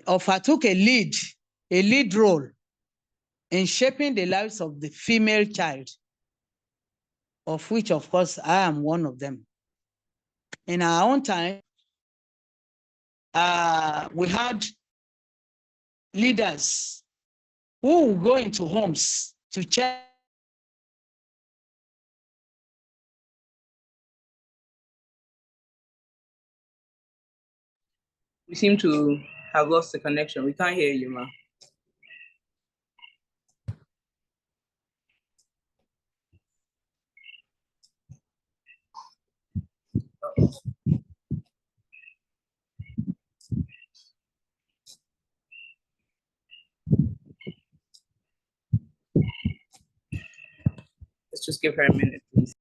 OFA took a lead role in shaping the lives of the female child, of which, of course, I am one of them. In our own time, we had leaders who will go into homes to check. We seem to have lost the connection. We can't hear you, ma. Let's just give her a minute, please.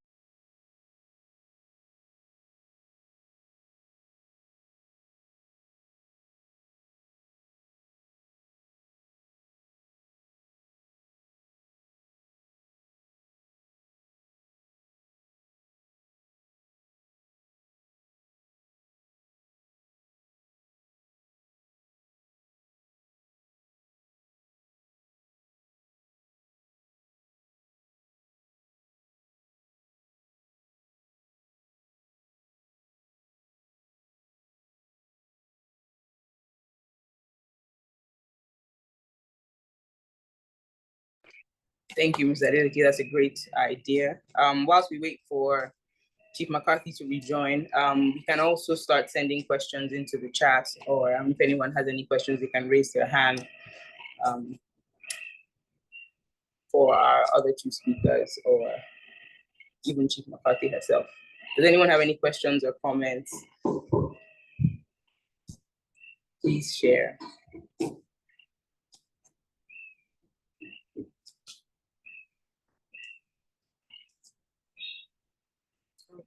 Thank you, Mr. Adeleke. That's a great idea. Whilst we wait for Chief McCarthy to rejoin, we can also start sending questions into the chat, or if anyone has any questions, they can raise their hand for our other two speakers, or even Chief McCarthy herself. Does anyone have any questions or comments? Please share.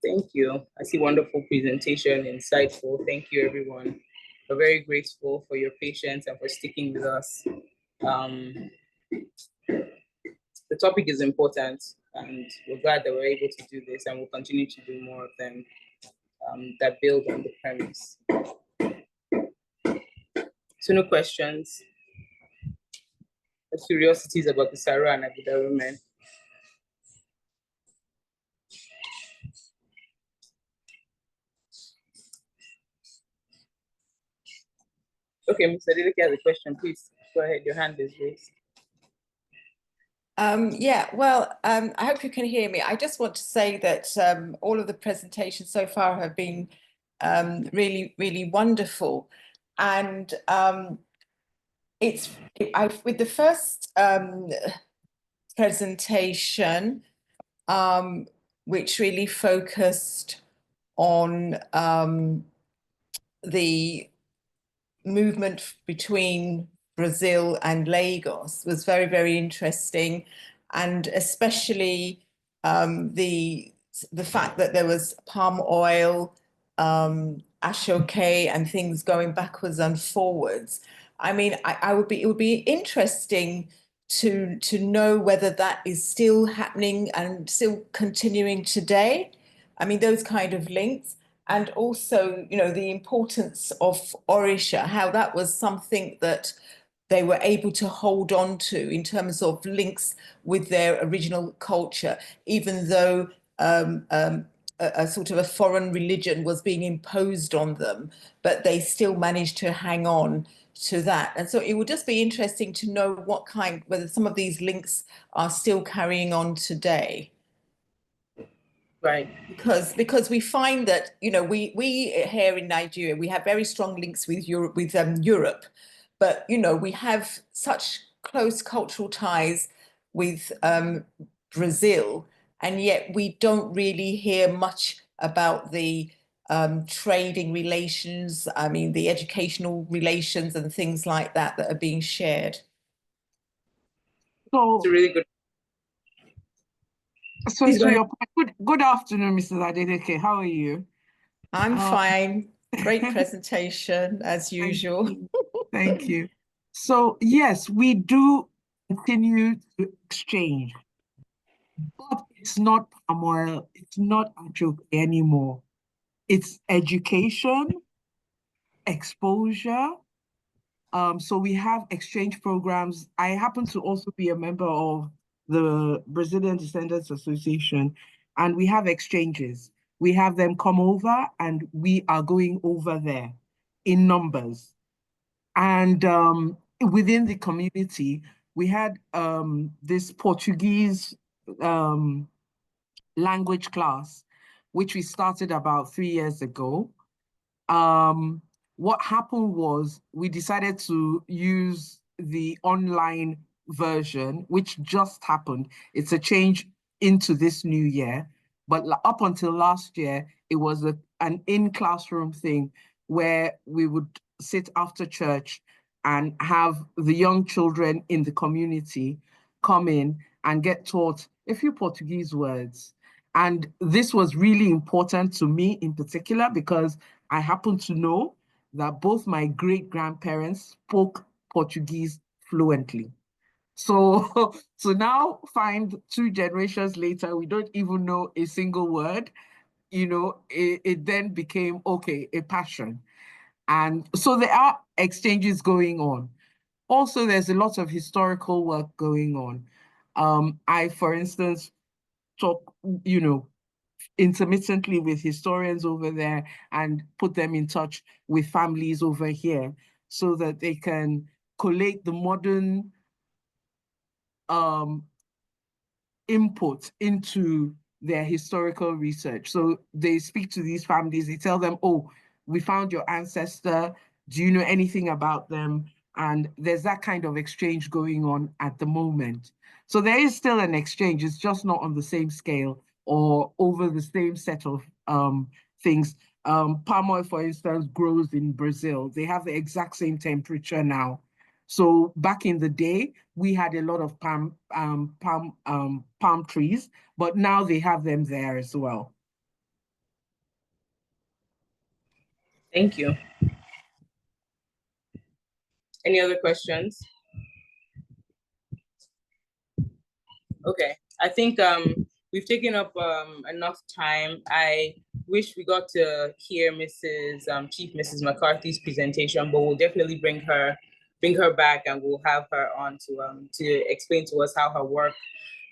Thank you. I see wonderful presentation, insightful. Thank you, everyone. We're very grateful for your patience and for sticking with us. The topic is important, and we're glad that we're able to do this, and we'll continue to do more of them that build on the premise. So no questions. Curiosities about the Sarah and Aguda women. Okay, Mr. Adeleke has a question. Please go ahead. Your hand is raised. I hope you can hear me. I just want to say that all of the presentations so far have been really, really wonderful. And with the first presentation, which really focused on the movement between Brazil and Lagos, was very, very interesting, and especially the fact that there was palm oil, ashoke, and things going backwards and forwards. I mean, it would be interesting to know whether that is still happening and still continuing today. I mean, those kind of links. And also, you know, the importance of Orisha, how that was something that they were able to hold on to in terms of links with their original culture, even though a sort of a foreign religion was being imposed on them, but they still managed to hang on to that. And so it would just be interesting to know whether some of these links are still carrying on today. Right. Because we find that, you know, we here in Nigeria, we have very strong links with Europe, but, you know, we have such close cultural ties with Brazil, and yet we don't really hear much about the trading relations, I mean, the educational relations and things like that are being shared. So it's a really good. So to your point, good afternoon, Mrs. Adeleke. How are you? I'm fine. Great presentation as usual. Thank you. So yes, we do continue to exchange, but it's not palm oil, it's not ashoke anymore. It's education, exposure. So we have exchange programs. I happen to also be a member of the Brazilian Descendants Association, and we have exchanges. We have them come over, and we are going over there in numbers. And within the community, we had this Portuguese language class, which we started about 3 years ago. What happened was we decided to use the online version, which just happened. It's a change into this new year. But up until last year, it was an in-classroom thing where we would sit after church and have the young children in the community come in and get taught a few Portuguese words. And this was really important to me in particular because I happen to know that both my great-grandparents spoke Portuguese fluently. So to now find 2 generations later, we don't even know a single word, you know, it then became, okay, a passion. And so there are exchanges going on. Also, there's a lot of historical work going on. I, for instance, talk, you know, intermittently with historians over there and put them in touch with families over here so that they can collate the modern input into their historical research. So they speak to these families, they tell them, oh, we found your ancestor, do you know anything about them? And there's that kind of exchange going on at the moment. So there is still an exchange, it's just not on the same scale or over the same set of things. Palm oil, for instance, grows in Brazil. They have the exact same temperature now. So back in the day, we had a lot of palm trees, but now they have them there as well. Thank you. Any other questions? Okay, I think we've taken up enough time. I wish we got to hear Chief Mrs. McCarthy's presentation, but we'll definitely bring her back and we'll have her on to explain to us how her work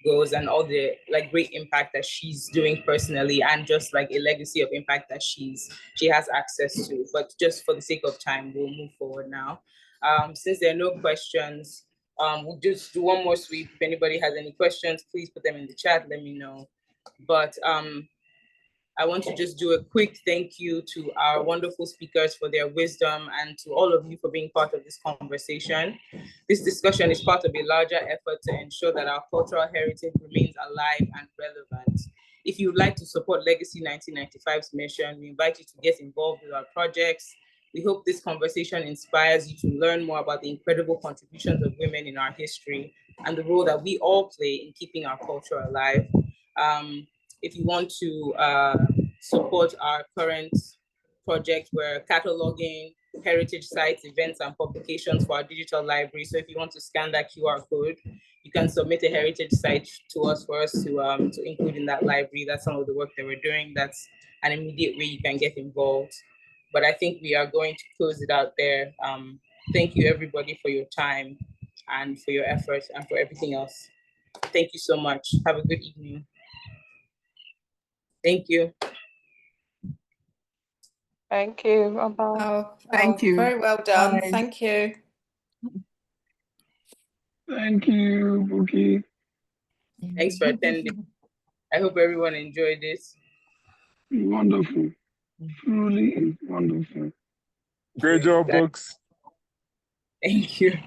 goes and all the great impact that she's doing personally and just like a legacy of impact that she has access to. But just for the sake of time, we'll move forward now. Since there are no questions, we'll just do one more sweep. If anybody has any questions, please put them in the chat, let me know. But I want to just do a quick thank you to our wonderful speakers for their wisdom and to all of you for being part of this conversation. This discussion is part of a larger effort to ensure that our cultural heritage remains alive and relevant. If you would like to support Legacy 1995's mission, we invite you to get involved with our projects. We hope this conversation inspires you to learn more about the incredible contributions of women in our history and the role that we all play in keeping our culture alive. If you want to support our current project, we're cataloging heritage sites, events, and publications for our digital library. So if you want to scan that QR code, you can submit a heritage site to us for us to include in that library. That's some of the work that we're doing. That's an immediate way you can get involved. But I think we are going to close it out there. Thank you everybody for your time and for your efforts and for everything else. Thank you so much. Have a good evening. Thank you. Thank you. Bye-bye. Oh, Thank you. Very well done. Bye. Thank you. Thank you, Buki. Thanks for attending. I hope everyone enjoyed this. Wonderful. Truly wonderful. Great job, books. Thank you.